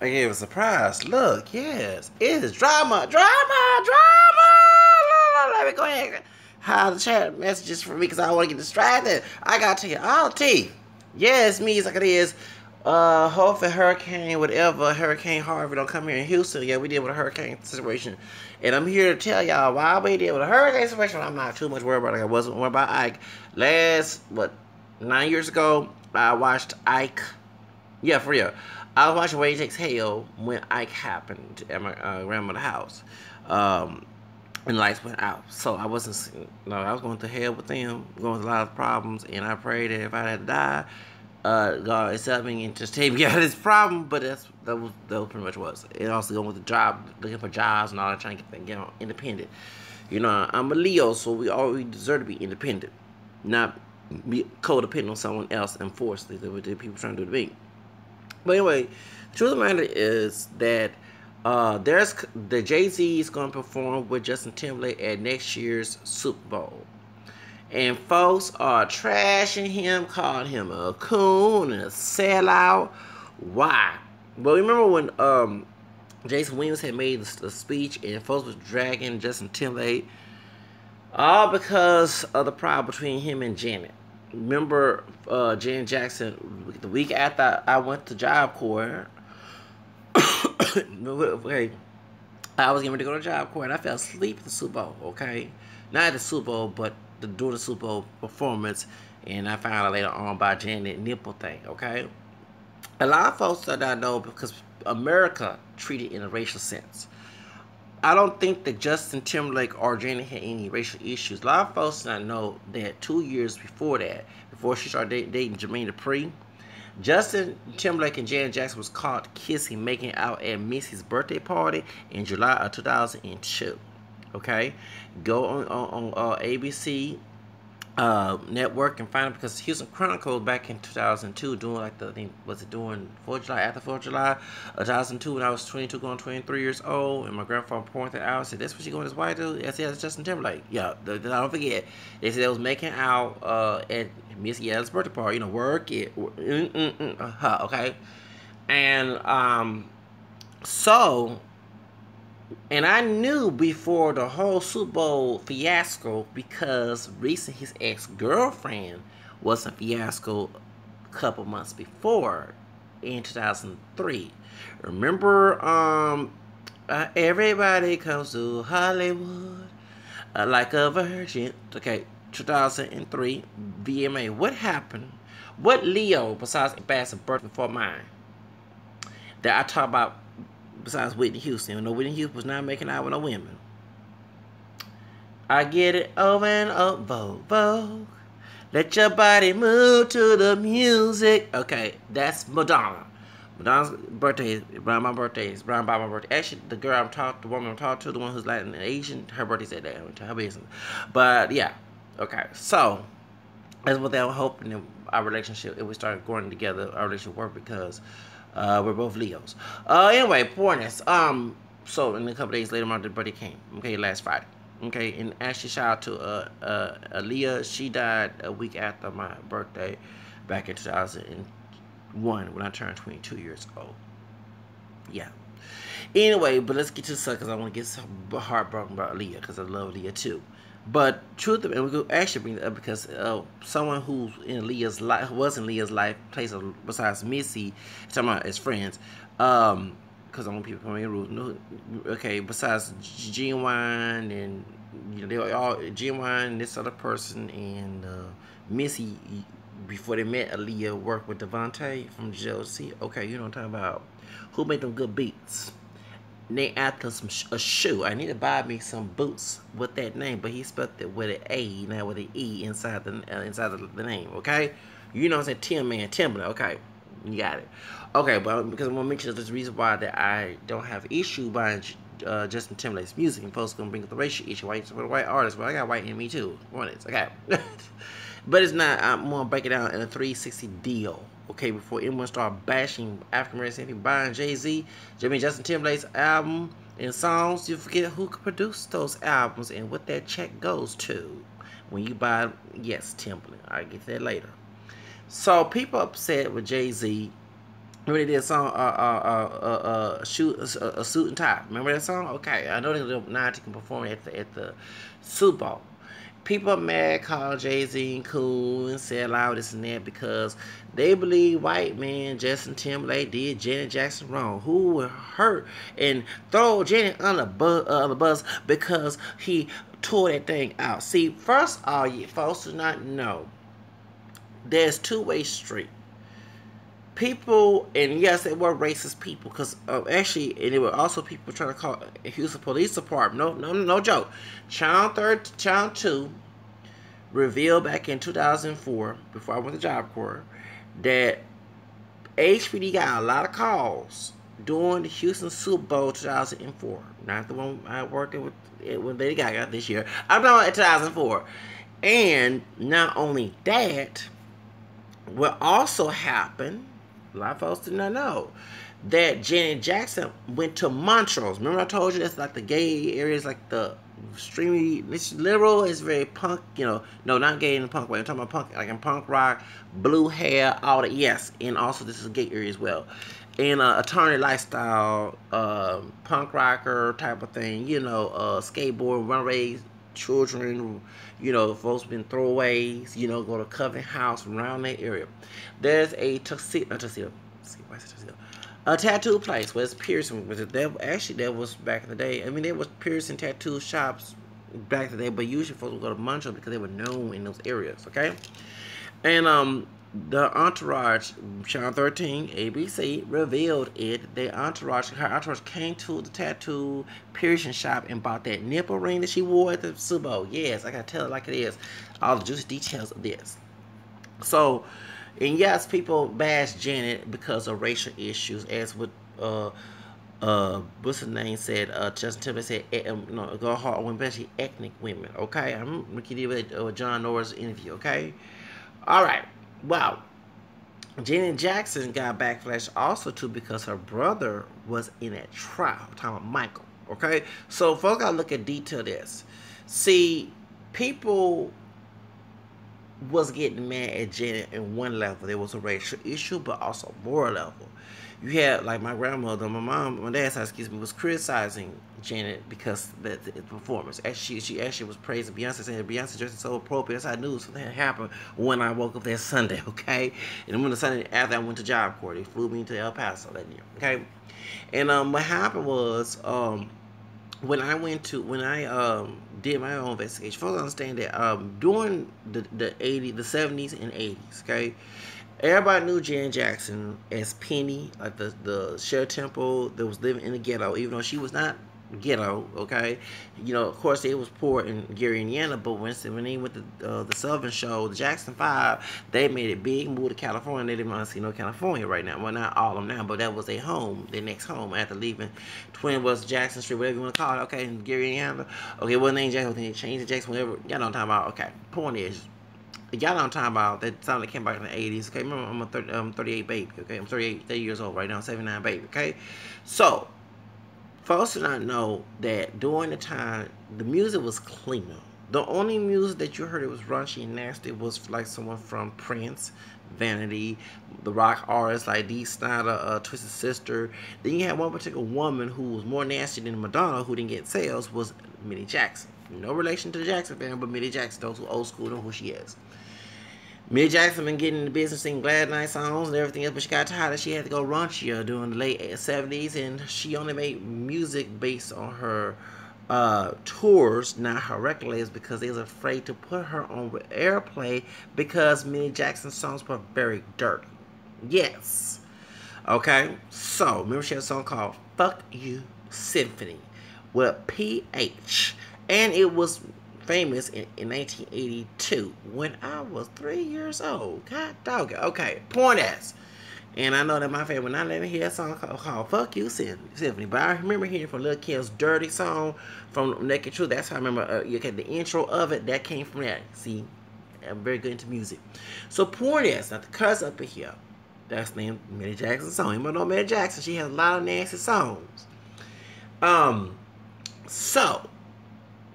I gave a surprise. Look, yes, it is drama. Let me go ahead. Hide the chat messages for me because I don't want to get distracted. I got to tell you all tea. Yes, me like it is. Hopefully Hurricane Harvey don't come here in Houston. Yeah, we deal with a hurricane situation. And I'm here to tell y'all why we deal with a hurricane situation. I'm not too much worried about it. I wasn't worried about Ike. 9 years ago, I watched Ike. Yeah, for real. I was watching Where He Takes Hell when Ike happened at my grandmother's house. And the lights went out. So I wasn't, I was going through hell with them, going through a lot of problems, and I prayed that if I had to die, God accept me and just take me out of this problem. But that was pretty much was. And also going with the job, looking for jobs and all that, trying to get independent. You know, I'm a Leo, so we deserve to be independent, not be codependent on someone else and force things that people trying to do to me. But anyway, the truth of the matter is that there's the Jay-Z is going to perform with Justin Timberlake at next year's Super Bowl. And folks are trashing him, calling him a coon and a sellout. Why? Well, remember when Jason Williams had made the speech and folks was dragging Justin Timberlake? All because of the problem between him and Janet. Remember Janet Jackson, the week after I went to Job Corps, okay, I was getting ready to go to Job Corps and I fell asleep at the Super Bowl, okay? Not at the Super Bowl, but during the Super Bowl performance, and I found out later on by Janet nipple thing, okay? A lot of folks do not know because America treated in a racial sense. I don't think that Justin Timberlake or Janet had any racial issues. A lot of folks do not know that 2 years before that, before she started dating Jermaine Dupri, Justin Timberlake and Janet Jackson was caught kissing, making out at Missy's birthday party in July of 2002. Okay, go on ABC network and find it, because Houston Chronicle back in 2002 doing like the thing, was it doing 4th of July, after 4th of July 2002 when I was 22 going 23 years old, and my grandfather pointed out and said, that's what she going this white dude? I said, that's Justin Timberlake. Yeah, don't forget, they said they was making out at Miss Yell's birthday party, you know, work it, okay, and so. And I knew before the whole Super Bowl fiasco, because recently his ex-girlfriend was a fiasco a couple months before in 2003. Remember, everybody comes to Hollywood like a virgin. Okay, 2003 VMA. What happened? What Leo, besides Ambassador Birth before mine, that I talk about? Besides Whitney Houston, you know, Whitney Houston was not making out with no women. I get it over and over, Vogue, Vogue. Let your body move to the music. Okay, that's Madonna. Madonna's birthday is around my birthday. It's around by my birthday. Actually, the woman I'm talking to, the one who's Latin and Asian, her birthday's that day. I'm her business. But yeah, okay. So that's what they were hoping that our relationship, if we started going together, our relationship worked, because we're both Leos. Anyway, pointers. So in a couple days later, my birthday came. Okay, last Friday. Okay, and actually shout out to Aaliyah. She died a week after my birthday, back in 2001 when I turned 22 years old. Yeah. Anyway, but let's get to the stuff, because I want to get some heartbroken about Aaliyah, because I love Aaliyah too. But truth, and we could actually bring it up because someone who's in Leah's life, was in Leah's life, plays besides Missy, talking about as friends, because I want people coming in rules. Okay, besides Genuine and, you know, they were all Genuine, this other person, and Missy, before they met Aaliyah, worked with Devontae from JLC. Okay, you know what I'm talking about. Who made them good beats? Named after a shoe. I need to buy me some boots with that name, but he spelled it with an A, not with an E inside the name. Okay, you know what I'm saying? Timberlake. Okay, you got it. Okay, but because I'm gonna mention this reason why that I don't have issue buying Justin Timberlake's music, and folks gonna bring up the racial issue. White for the white artists, but I got white in me too. Okay, but it's not. I'm gonna break it down in a 360 deal. Okay, before anyone start bashing African American people buying Jay-Z, Justin Timberlake's album and songs, you forget who produced those albums and what that check goes to when you buy. Yes, Timberlake. I'll get to that later. So people upset with Jay-Z Remember they did a song, a suit and tie. Remember that song? Okay, I know they now you can perform at the Super Bowl. People are mad, call Jay-Z and cool and say loud this and that because they believe white man Justin Timberlake did Janet Jackson wrong. Who were hurt and throw Janet on the bus because he tore that thing out. See, first of all, you folks do not know there's two-way street. People, and yes, they were racist people, because actually, and there were also people trying to call Houston Police Department. No joke. Channel 2 revealed back in 2004, before I went to Job Corps, that HPD got a lot of calls during the Houston Super Bowl 2004. Not the one I worked with when Lady Gaga this year. I'm talking about 2004. And not only that, what also happened, a lot of folks did not know, that Janet Jackson went to Montrose. Remember I told you that's like the gay areas, like the extremely liberal, is very punk, no, not gay in the punk way. I'm talking about punk, like in punk rock, blue hair, all that. Yes, and also this is a gay area as well. And attorney lifestyle, punk rocker type of thing, skateboard, runways, children, folks been throwaways, go to Covenant House around that area. There's a a tattoo place where it's piercing. That was back in the day. I mean, there was piercing tattoo shops back in the day, but usually folks would go to Montrose because they were known in those areas, okay? And the entourage, Channel 13, ABC, revealed it. Her entourage came to the tattoo piercing shop and bought that nipple ring that she wore at the Super Bowl. Yes, I gotta tell it like it is. All the juicy details of this. So, and yes, people bash Janet because of racial issues, as with what's his name said, Justin Timberlake said, go hard on especially ethnic women, okay? I'm looking at John Norris interview, okay? All right. Wow. Janet Jackson got backlash also too because her brother was in that trial. I'm talking about Michael. Okay? So folks gotta look at detail this. See, people was getting mad at Janet in one level. There was a racial issue, but also a moral level. You had, like, my grandmother, my dad's side, was criticizing Janet because of the performance. Actually, she actually was praising Beyonce, saying Beyonce dressed so appropriate. That's how I knew something had happened when I woke up that Sunday, okay? And when the Sunday after I went to Job Corps, they flew me to El Paso that year, okay? And what happened was, when I did my own investigation, folks understand that during the 80s, the 70s and 80s, okay, everybody knew Janet Jackson as Penny, like the Cher Temple that was living in the ghetto, even though she was not ghetto, okay? Of course, they was poor in Gary, Indiana, but when they went to the Southern show, the Jackson 5, they made it big, moved to California. They didn't want to see no California right now. Well, not all of them now, but that was their home, their next home after leaving Twin West Jackson Street, whatever you want to call it, okay, in Gary, Indiana. Okay, well, named Jackson, they changed the Jackson, whatever. Y'all know what I'm talking about. Okay, point is, y'all know what I'm talking about. That song that came back in the 80s. Okay, remember, I'm 38 baby. Okay, I'm 30 years old right now. 79 baby. Okay, so folks do not know that during the time the music was cleaner. The only music that you heard it was raunchy and nasty was like someone from Prince, Vanity, the rock artists like Dee Snider, Twisted Sister. Then you had one particular woman who was more nasty than Madonna, who didn't get sales, was Millie Jackson. No relation to the Jackson family, but Millie Jackson, those who old school know who she is. Millie Jackson been getting in the business singing Glad Night songs and everything else, but she got tired that she had to go raunchier during the late 70s, and she only made music based on her tours, not her record labels, because they was afraid to put her on airplay because Millie Jackson's songs were very dirty. Yes. Okay? So, remember she had a song called Fuck You Symphony with PH. And it was famous in 1982 when I was 3 years old. God dog it. Okay, point is, and I know that my family would not let me hear a song called Fuck You Symphony, but I remember hearing from Lil Kim's Dirty song from Naked Truth. That's how I remember the intro of it. That came from that. See, I'm very good into music. So point is, not the cuss up in here. That's named Millie Jackson's song. You might know Millie Jackson. She has a lot of nasty songs. So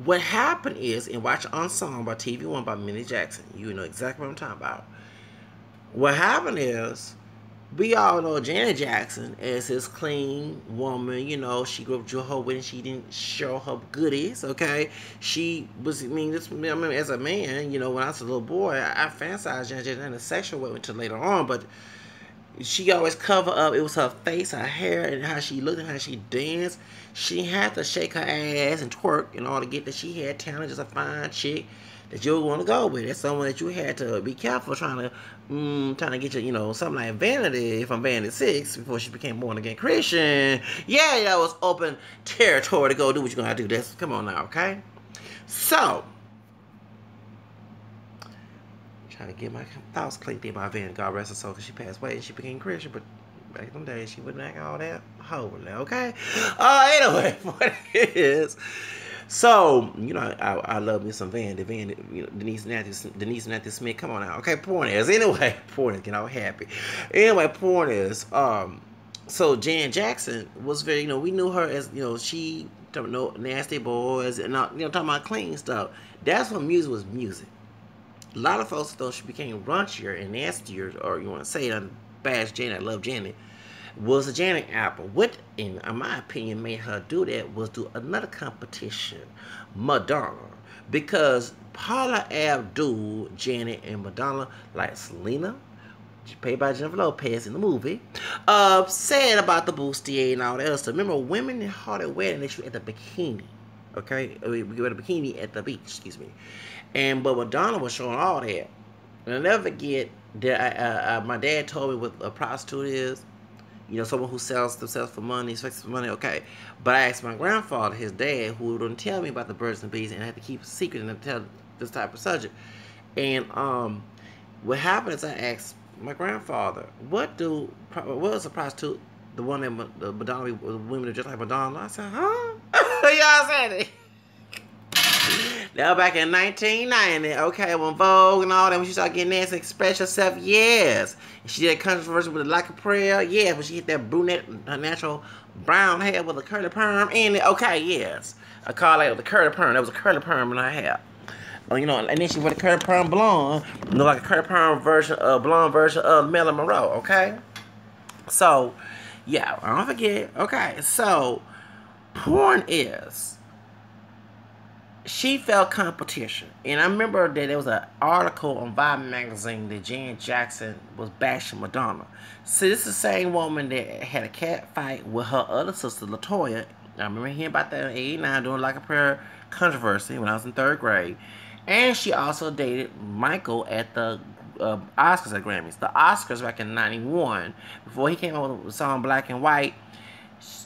what happened is, and watch Unsung by TV One by Millie Jackson. You know exactly what I'm talking about. What happened is, We all know Janet Jackson as this clean woman. You know, she grew up Jehovah and she didn't show her goodies. Okay, she was. I mean, as a man, you know, when I was a little boy, I fantasized Janet Jackson in a sexual way until later on, but she always cover up. It was her face, her hair, and how she looked and how she danced. She had to shake her ass and twerk in order to get that she had talent. Just a fine chick that you want to go with. That's someone that you had to be careful trying to get you, you know, something like Vanity from Vanity 6 before she became born again Christian. Yeah, that was open territory to go do what you're gonna do. That's come on now, okay? So, trying to get my thoughts cleaned in my Vanity. God rest her soul, because she passed away and she became Christian, but back in them days she wouldn't act all that holy, okay? Anyway, what it is. So, you know, I love me some Vanity, you know, Denise Nathan Smith, come on now, okay, point is, anyway, point is, get all happy. Anyway, point is, so Janet Jackson was very, you know, we knew her as, you know, she, you know, nasty boys, and, you know, talking about clean stuff. That's when music was music. A lot of folks thought she became raunchier and nastier, or you want to say it, bash Janet, I love Janet, was the Janet album. What, in my opinion, made her do that was do another competition, Madonna. Because Paula Abdul, Janet, and Madonna, like Selena, played by Jennifer Lopez in the movie, said about the bustier and all that other stuff. Remember, women in Hollywood wedding, they shoot at the bikini. Okay? We wear the bikini at the beach, excuse me. But Madonna was showing all that. And I'll never forget that my dad told me what a prostitute is. You know, someone who sells themselves for money, sex for money, okay. But I asked my grandfather, his dad, who wouldn't tell me about the birds and bees, and I had to keep a secret and tell this type of subject. And what happened is I asked my grandfather, what was a prostitute? The one that the Madonna, the women are just like Madonna. I said, huh? Y'all said it. Now back in 1990, okay, when Vogue and all that, when she started getting nasty, express herself, yes. And she did a controversy with Like a Prayer, yes. When she hit that brunette, her natural brown hair with a curly perm in it, okay, yes. I call it the curly perm. That was a curly perm in her hair. You know, and then she wore the curly perm blonde, you know, like a curly perm version, blonde version of Marilyn Monroe, okay? So, yeah, I don't forget, okay. So, point is, she felt competition. And I remember that there was an article on Vibe magazine that Janet Jackson was bashing Madonna. See, this is the same woman that had a cat fight with her other sister, LaToya. I remember hearing about that in 89 doing Like a Prayer controversy when I was in 3rd grade. And she also dated Michael at the Oscars at Grammys. The Oscars back in 91, before he came out with the song Black and White.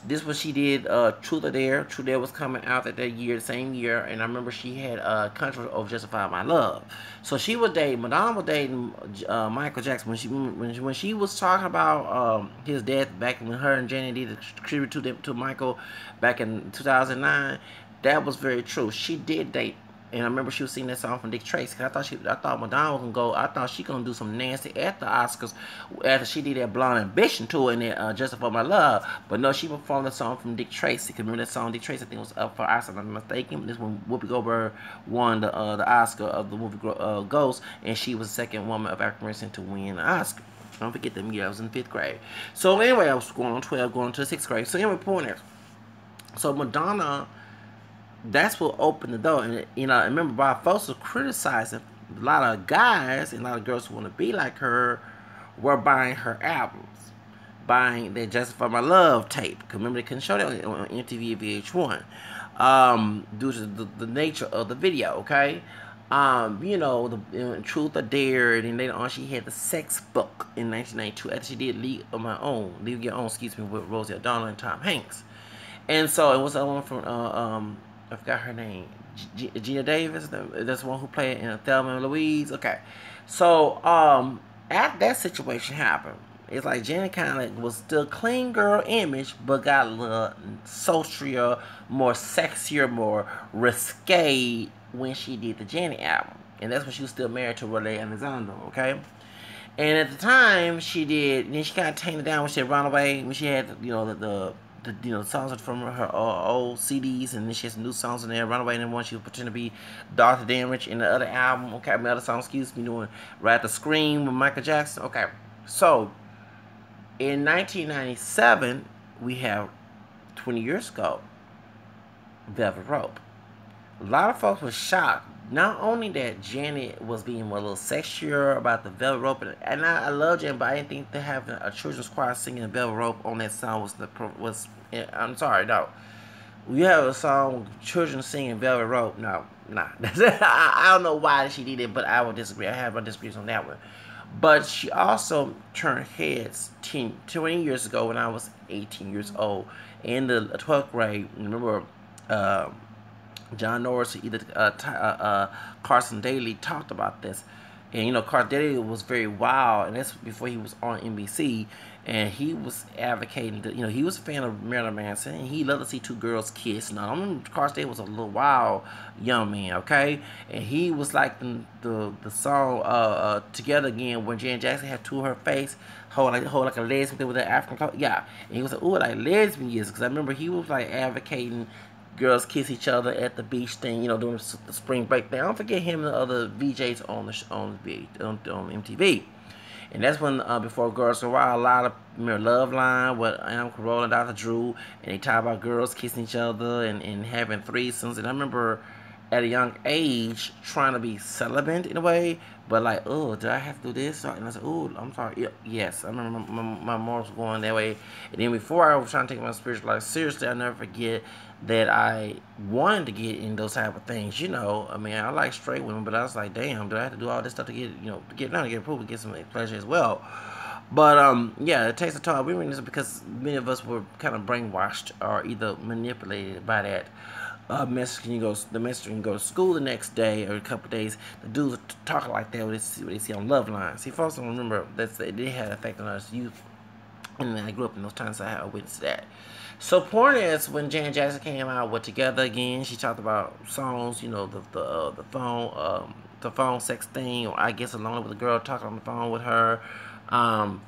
This was she did Truth or Dare. Truth or Dare was coming out that year, the same year, and I remember she had a controversy over Justify My Love. So she was dating, Madonna was dating Michael Jackson when she was talking about his death back when her and Janet did a tribute to Michael back in 2009. That was very true. She did date. And I remember she was singing that song from Dick Tracy. Cause I thought Madonna was gonna go. I thought she gonna do some nasty at the Oscars after she did that Blonde Ambition tour and that Justify My Love. But no, she performed the song from Dick Tracy. Cause remember that song Dick Tracy, I think was up for Oscar. If I'm not mistaken. This one Whoopi Goldberg won the Oscar of the movie Ghost, and she was the second woman of African American to win the Oscar. Don't forget that year I was in 5th grade. So anyway, I was going on 12, going to the 6th grade. So anyway, point is, so Madonna. That's what opened the door. And, you know, I remember Bob Fosse was criticizing a lot of guys and a lot of girls who want to be like her were buying her albums, buying their Justify My Love tape. Because remember, they couldn't show that on MTV VH1 due to the nature of the video, okay? You know, Truth or Dare, and then later on she had the Sex Book in 1992 after she did League Your Own, excuse me, with Rosie O'Donnell and Tom Hanks. And so it was a one from I forgot her name. Gina Davis. That's the one who played in Thelma and Louise. Okay. So, after that situation happened, it's like Janet kind of was still clean girl image, but got a little sultrier, more sexier, more risque when she did the Janet album. And that's when she was still married to Rolly Elizondo, okay? And at the time, she did, then she kind of tamed it down when she had Run Away, when she had, you know, the songs from her old CDs, and then she has some new songs in there. Runaway, and then one she was pretending to be Dr. Damage in the other album. Okay, the other song, excuse me, doing Right to Scream with Michael Jackson. Okay, so In 1997, we have 20 years ago, Velvet Rope. A lot of folks were shocked. Not only that Janet was being a little sexier about the Velvet Rope, and I love Janet, but I didn't think that having a children's choir singing the Velvet Rope on that song was. I'm sorry, no. We have a song with children singing Velvet Rope. No, nah. I don't know why she did it, but I would disagree. I have my disagreements on that one. But she also turned heads 20 years ago when I was 18 years old in the 12th grade. Remember, John Norris, either Carson Daly talked about this. And you know, Carson Daly was very wild, and that's before he was on NBC. And he was advocating that, you know, he was a fan of Marilyn Manson, and he loved to see two girls kiss. Now, I remember Carson Daly was a little wild young man, okay? And he was like the song Together Again, when Janet Jackson had two of her face, hold like a lesbian with an African color. Yeah. And he was like, ooh, like lesbian years, because I remember he was like advocating girls kiss each other at the beach thing, you know, during the spring break thing. I don't forget him and the other VJs on MTV. And that's when, before Girls Are Wild, a lot of, remember Love Line with Am Carolla and Dr. Drew, and they talk about girls kissing each other and having threesomes. And I remember at a young age trying to be celibate in a way, but like, oh, did I have to do this? And I said, oh, I'm sorry. Yes, I remember my morals going that way. And then before I was trying to take my spiritual life seriously, I'll never forget that I wanted to get in those type of things. You know, I mean, I like straight women, but I was like, damn, do I have to do all this stuff to get, you know, to get approved, to get some pleasure as well? But yeah, it takes a toll. We were in this because many of us were kind of brainwashed or either manipulated by that. Message the messenger can go to school the next day or a couple of days. The dudes are talking like that. What they see on Love Line. See, folks don't remember that they had an effect on us youth, and I grew up in those times, so I had a witness to that. So point is, when Janet Jackson came out with Together Again, she talked about songs, you know, the phone sex thing, or I guess along with the girl talking on the phone with her,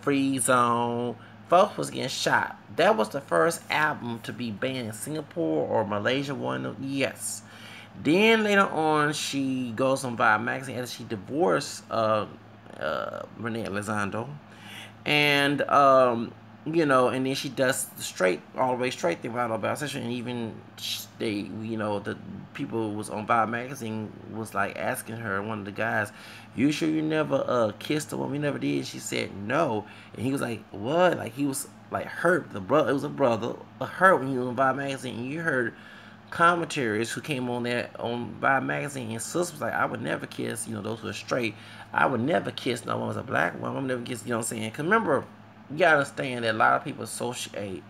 Free Zone. Folks was getting shot. That was the first album to be banned in Singapore or Malaysia. Yes. Then later on, she goes on Vibe magazine after she divorced Renee Elizondo, and you know, and then she does the straight, all the way straight thing about bisexual, and even they, you know, the people who was on Vibe magazine was like asking her, one of the guys, you sure you never kissed a woman? You never did? She said no, and he was like, what? Like he was like hurt. The brother, it was a brother, hurt when he was on Vibe magazine, and you heard commentaries who came on there on Vibe magazine, and sis was like, I would never kiss, you know, those who are straight. I would never kiss no one was a black woman. I would never kiss, you know what I'm saying? Because remember, you gotta understand that a lot of people associate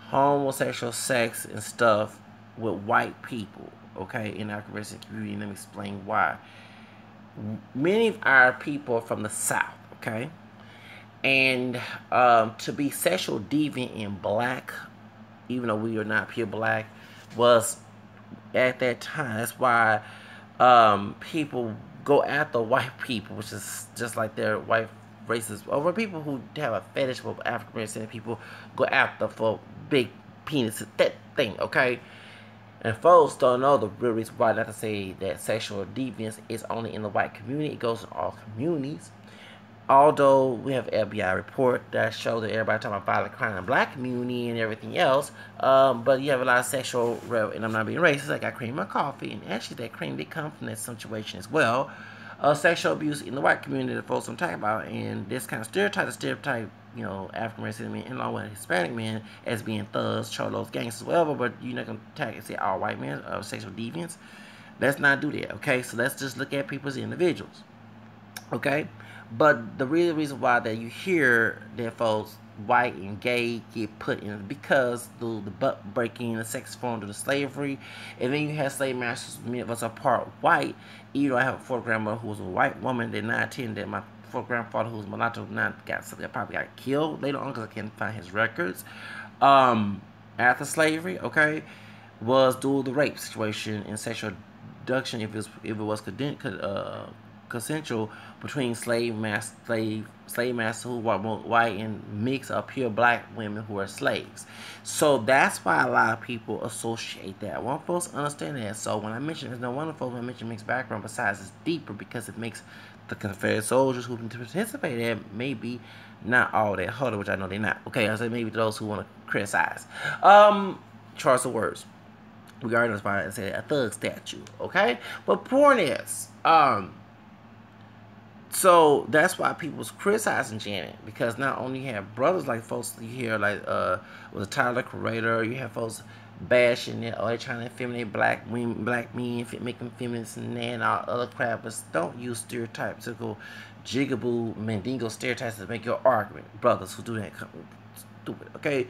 homosexual sex and stuff with white people, okay, in our Caribbean community. Let me explain why. Many of our people are from the South, okay, and to be sexual deviant in black, even though we are not pure black, was at that time. That's why people go after white people, which is just like their white racist, over people who have a fetish for African American people go after for big penises, that thing, okay? And folks don't know the real reason why. Not to say that sexual deviance is only in the white community, it goes in all communities. Although we have an FBI report that shows that everybody talking about violent crime in the black community and everything else, but you have a lot of sexual, and I'm not being racist, I got cream in my coffee, and actually that cream did come from that situation as well. Sexual abuse in the white community that folks don't talk about, and this kind of stereotype, you know, African American men along with Hispanic men as being thugs, cholos, gangsters, whatever, but you're not going to tag and say all white men are sexual deviants. Let's not do that, okay? So let's just look at people as individuals, okay? But the real reason why that you hear that folks, white and gay, get put in because the butt breaking, the sex form due to slavery, and then you have slave masters. Many of us are part white. Even though I have a fourth grandmother who was a white woman, did not attend that. My fourth grandfather, who was mulatto, probably got killed later on because I can't find his records. After slavery, okay, was due to the rape situation and sexual abduction if it was consensual between slave masters who were white and mix of pure black women who are slaves. So that's why a lot of people associate that. One folks understand that. So when I mention, there's no wonderful when I mention mixed background, besides it's deeper because it makes the Confederate soldiers who participated in maybe not all that harder, which I know they're not. Okay, I said maybe those who want to criticize. Choice of words. We already inspired and said a thug statue. Okay, but point is, so that's why people's criticizing Janet, because not only you have brothers like folks you hear like with Tyler Creator, you have folks bashing it, or they trying to effeminate black women, black men, make them feminists and all other crap. But don't use stereotypical jigaboo mandingo stereotypes to make your argument. Brothers who do that stupid. Okay.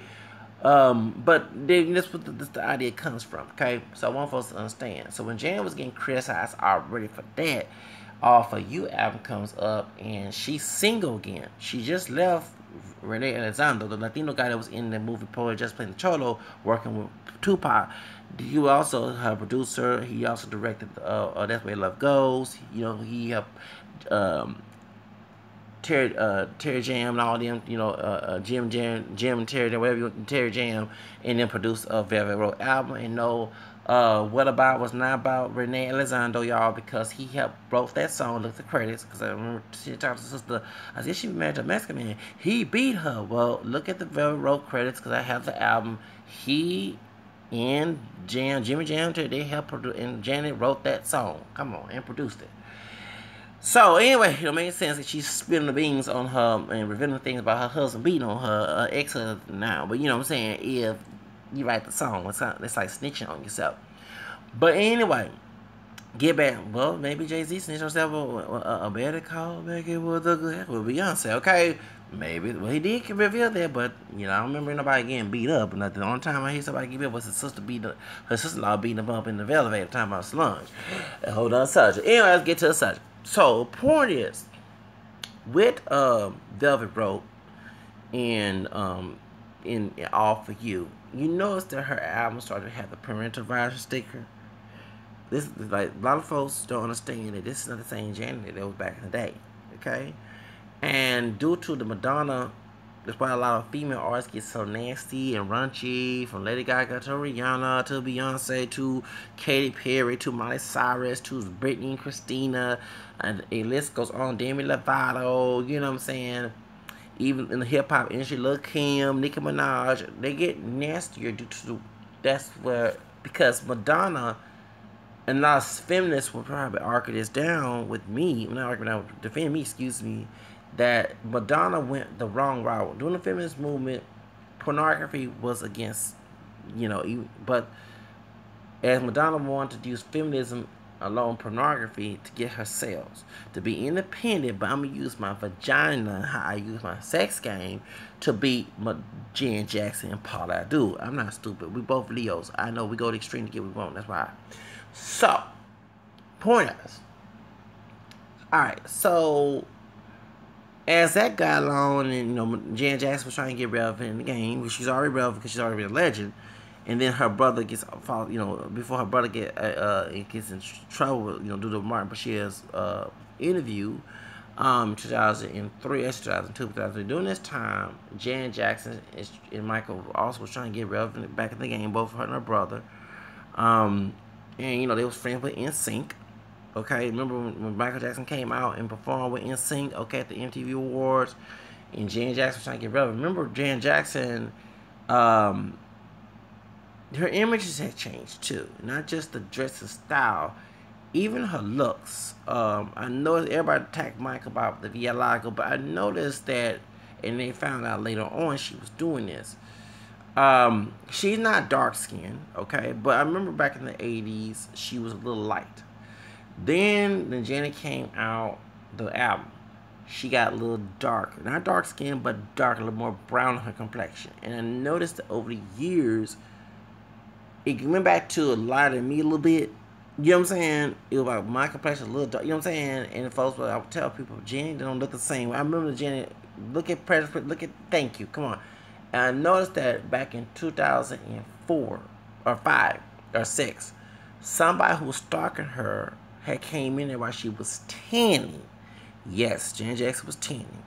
But that's what the idea comes from. Okay, so I want folks to understand. So when Janet was getting criticized already for that, For You album comes up and she's single again. She just left Renee Elizondo, the Latino guy that was in the movie Poet Just Playing the Cholo, working with Tupac. You also her producer. He also directed That's Where Love Goes. You know, he helped Terry Jam and all them, you know, Jim and Terry Jam, whatever you want, Terry Jam, and then produced a Velvet Road album. And no, What About was not about Renee Elizondo, y'all, because he helped wrote that song. Look at the credits, because I remember she talked to sister. I said she married a Mexican man. He beat her. Well, look at the Velvet Road credits, because I have the album. He and Jimmy Jam, they helped produce, and Janet wrote that song. Come on, and produced it. So anyway, it makes sense that she's spilling the beans on her and revealing things about her husband beating on her ex-husband now. But you know what I'm saying? If you write the song, it's like snitching on yourself. But anyway, get back. Well, maybe Jay-Z snitched on himself. A better call back it was a good with Beyonce. Okay, maybe. Well, he did reveal that, but you know, I don't remember nobody getting beat up or nothing. The only time I hear somebody get beat up was her sister-in-law beating him up in the elevator talking about slunge. Hold on, subject. Anyway, let's get to the subject. So, point is, with Velvet Rope and in All For You, you notice that her album started to have the parental advisory sticker. This is like a lot of folks don't understand that this is not the same Janet that was back in the day, okay? And due to the Madonna, that's why a lot of female artists get so nasty and raunchy, from Lady Gaga to Rihanna to Beyonce to Katy Perry to Miley Cyrus to Britney and Christina, and a list goes on. Demi Lovato, you know what I'm saying? Even in the hip hop industry, Lil Kim, Nicki Minaj, they get nastier due to because Madonna and a lot of feminists will probably argue this down with me, not argue down, defend me, excuse me, that Madonna went the wrong route. During the feminist movement, pornography was against, you know, but as Madonna wanted to use feminism alone, pornography, to get her sales, to be independent, but I'm going to use my vagina, how I use my sex game, to beat Jan Jackson and Paula Abdul. I'm not stupid. We both Leos. I know we go to the extreme to get what we want. That's why. So, point is, alright, so as that got along, and you know, Jan Jackson was trying to get relevant in the game, which she's already relevant because she's already a legend, and then her brother gets, you know, before her brother gets in trouble, you know, due to Martin Bashir's interview, 2003, 2002, 2003. During this time, Jan Jackson and Michael also was trying to get relevant back in the game, both her and her brother, and you know, they was friends with NSYNC. Okay, remember when Michael Jackson came out and performed with NSYNC, okay, at the MTV Awards, and Jan Jackson was trying to get relevant. Remember, Jan Jackson, her images had changed too, not just the dress and style, even her looks. I noticed everybody attacked Mike about the Vialago, but I noticed that, and they found out later on she was doing this. She's not dark skinned, okay, but I remember back in the 80s, she was a little light. Then Janet came out, the album, she got a little darker. Not dark skin, but dark, a little more brown on her complexion. And I noticed that over the years, it went back to a lighter me a little bit. You know what I'm saying? It was like my complexion a little dark. You know what I'm saying? And folks, I would tell people, Janet don't look the same. I remember Janet, look at thank you, come on. And I noticed that back in 2004, or 5, or 6, somebody who was stalking her had came in there while she was tanning. Yes, Janet Jackson was tanning.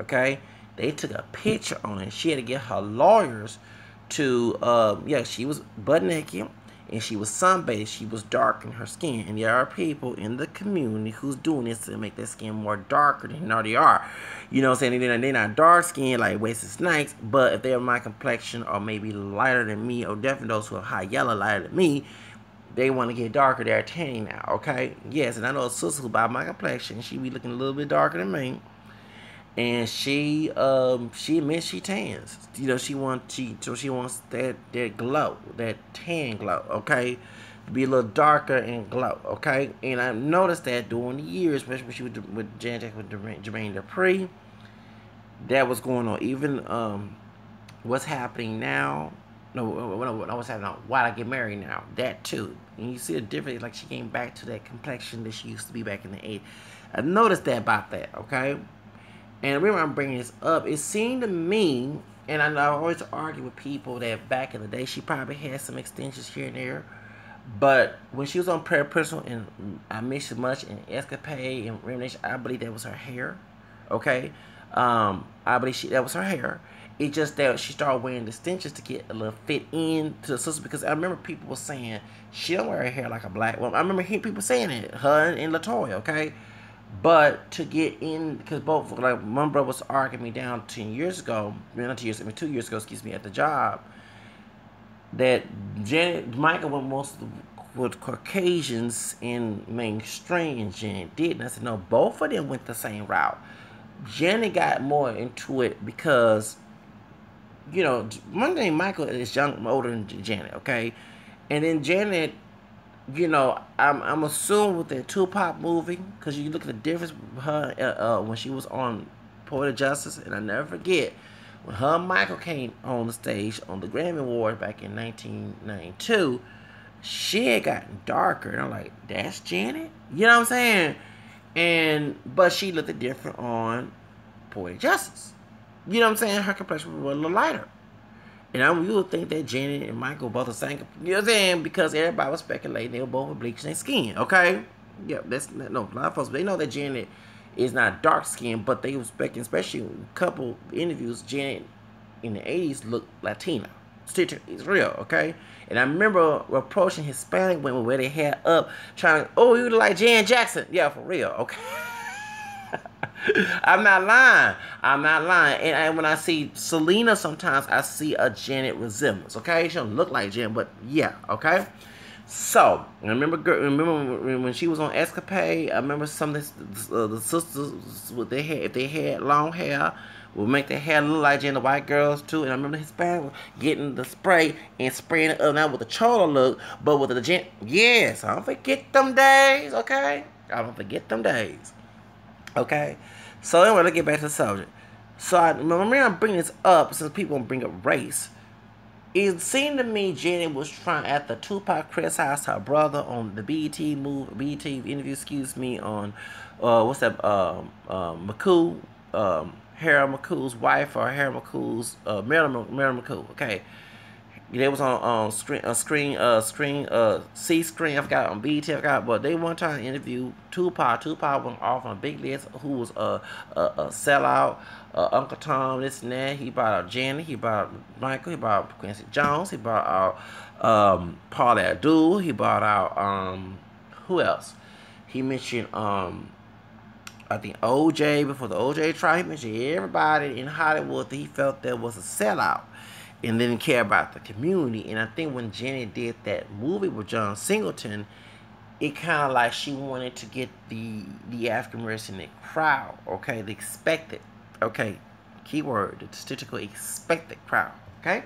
Okay? They took a picture on it. She had to get her lawyers to, yeah, she was butt naked. and she was sunbathed, she was darkening her skin. And there are people in the community who's doing this to make their skin more darker than they already are. You know what I'm saying? They're not dark skinned like Wasted Snakes, but if they're my complexion or maybe lighter than me, or definitely those who are high yellow lighter than me, they want to get darker. They're tanning now, okay? Yes, and I know a sister who by my complexion, she be looking a little bit darker than me. And she admits she tans. You know, she wants that glow, that tan glow, okay? To be a little darker and glow, okay? And I noticed that during the years, especially when she was with Jermaine Dupri, that was going on. Even what's happening now. No, what's happening now? Why I get married now? That too. And you see the difference, like she came back to that complexion that she used to be back in the 80s. I noticed that about that, okay? And the reason I'm bringing this up, it seemed to me, and I always argue with people that back in the day, she probably had some extensions here and there. But when she was on Prayer Personal and I Miss You Much and Escapade and Reminiscence, I believe that was her hair, okay? I believe that was her hair. It's just that she started wearing the extensions to get a little fit in to the sister, because I remember people were saying she don't wear her hair like a black woman. I remember hearing people saying it, her and LaToya, okay? But to get in, because both, like, one brother was arguing me down 10 years ago, not 2 years, 2 years ago, excuse me, at the job, that Michael went most with Caucasians in mainstream, and Janet did. And I said, no, both of them went the same route. Janet got more into it because, you know, one thing, Michael is older than Janet, okay? And then Janet, you know, I'm assuming with the Tupac movie, because you look at the difference with her when she was on Poetic Justice, and I never forget when her and Michael came on the stage on the Grammy Awards back in 1992, she had gotten darker, and I'm like, that's Janet? You know what I'm saying? But she looked different on Poetic Justice. You know what I'm saying? Her complexion was a little lighter. And you would think that Janet and Michael both the same. You know what I'm saying? Because everybody was speculating they were both bleaching their skin. Okay? Yeah, a lot of folks, they know that Janet is not dark skinned, but they were speculating, especially in a couple interviews, Janet in the 80s looked Latina. It's real, okay? And I remember approaching Hispanic women where they had up, trying, oh, you look like Jan Jackson. Yeah, for real, okay? I'm not lying. And when I see Selena, sometimes I see a Janet resemblance, okay? She don't look like Janet, but yeah, okay? So, I remember when she was on Escapade, I remember some of the sisters, with their hair, if they had long hair, would make their hair look like Janet, the white girls too. And I remember the Hispanic getting the spray and spraying it up, not with the chola look, but with the Janet. Yes, I don't forget them days, okay? I don't forget them days. Okay, so anyway, let's get back to the subject. So I'm bringing this up since people bring up race. It seemed to me Janet was trying, after Tupac criticized her brother on the BET interview, excuse me, on what's that, McCool, Harold McCool's wife, or Harold McCool's Marilyn McCool. Okay. They was on C-Screen, I forgot, on BET, I forgot, but they one time interviewed Tupac. Tupac went off on a big list who was a sellout, Uncle Tom, this and that. He brought out Janet, he brought out Michael, he brought out Quincy Jones, he brought out Paula Abdul, he brought out, who else? He mentioned, I think OJ, before the OJ trial, he mentioned everybody in Hollywood that he felt that was a sellout and didn't care about the community. And I think when Janet did that movie with John Singleton, it kind of like she wanted to get the African American crowd, okay, the expected, okay, keyword, the statistical expected crowd, okay.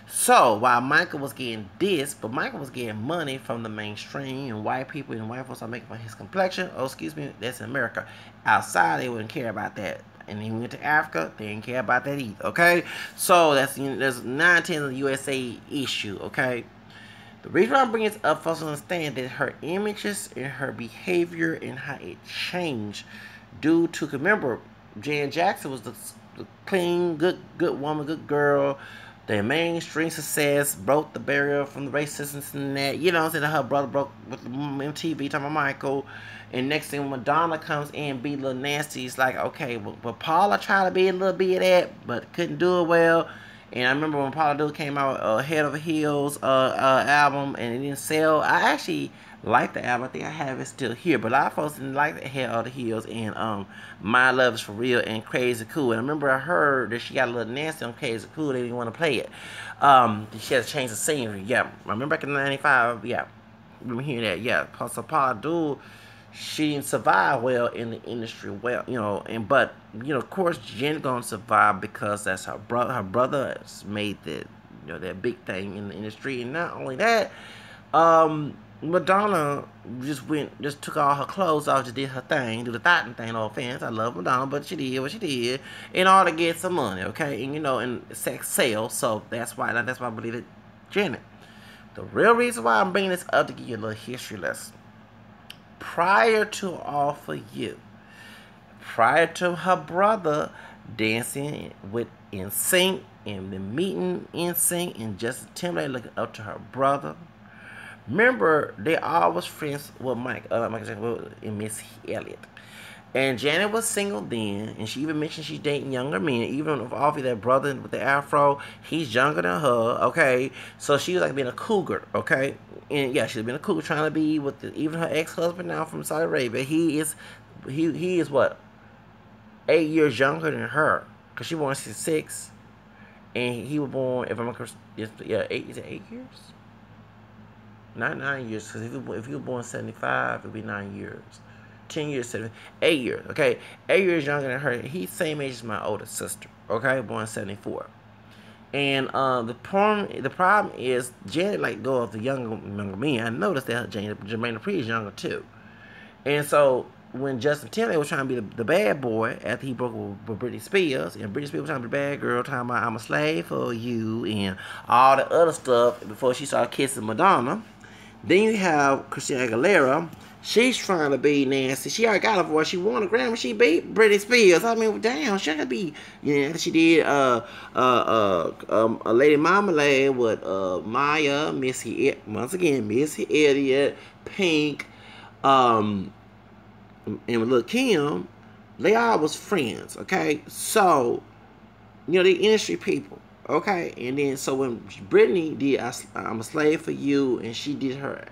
So while Michael was getting this, but Michael was getting money from the mainstream and white people, and white folks are making for his complexion. Oh, excuse me, that's in America. Outside, they wouldn't care about that. And he went to Africa, they didn't care about that either, okay? So that's, there's 9/10 of the USA issue, okay? The reason I'm bringing this up, folks, understand that her images and her behavior and how it changed due to, remember, Janet Jackson was the clean, good woman, good girl, the mainstream success, broke the barrier from the racism and that, you know what I'm saying, her brother broke with the MTV, talking about Michael. And next thing, Madonna comes in, be a little nasty. It's like, okay, but Paula tried to be a little bit of that, but couldn't do it well. And I remember when Paula Abdul came out, Head Over Heels album, and it didn't sell. I actually liked the album. I think I have it still here. But a lot of folks didn't like the Head Over Heels and My Love Is For Real and Crazy Cool. And I remember I heard that she got a little nasty on Crazy Cool. They didn't want to play it. She had to change the scenery. Yeah, I remember back in '95. Yeah, I remember hearing that. Yeah, so Paula Abdul, she didn't survive well in the industry. Well, but of course, Jen gonna survive because that's her brother. Her brother has made that big thing in the industry, and not only that, Madonna just took all her clothes off, just did her thing, do the thotting thing. No offense, I love Madonna, but she did what she did in order to get some money, okay? And and sex sells, so that's why I believe it, Janet. The real reason why I'm bringing this up to give you a little history lesson. Prior to All For You, prior to her brother dancing with NSYNC and the meeting NSYNC and Justin Timberlake looking up to her brother, remember they all was friends with Michael Jackson and Miss Elliott. And Janet was single then, and she even mentioned she's dating younger men. Even if Offie, that brother with the afro, he's younger than her, okay? So she was like being a cougar, okay? And yeah, she's been a cougar trying to be with even her ex-husband now from Saudi Arabia. He is what? 8 years younger than her. Because she born 66. And he was born, if I'm correct, is it 8 years? Not 9 years, because if he was born 75, it would be 9 years. 10 years, 8 years, okay? 8 years younger than her. He's same age as my older sister, okay? Born 74. And the problem is Janet like go of the younger men. I noticed that Jermaine Dupri is younger too. And so when Justin Timberlake was trying to be the bad boy after he broke with Britney Spears, and Britney Spears was trying to be the bad girl, talking about I'm a slave for you and all the other stuff before she started kissing Madonna. Then you have Christina Aguilera. She's trying to be nasty. She already got a voice. She won a Grammy. She beat Britney Spears. I mean, damn, she gotta be. She did a Lady Marmalade with Maya, once again, Missy Elliott, Pink, and with Lil' Kim. They all was friends, okay? So, the industry people. Okay, and then so when Britney did I'm a Slave for You, and she did her,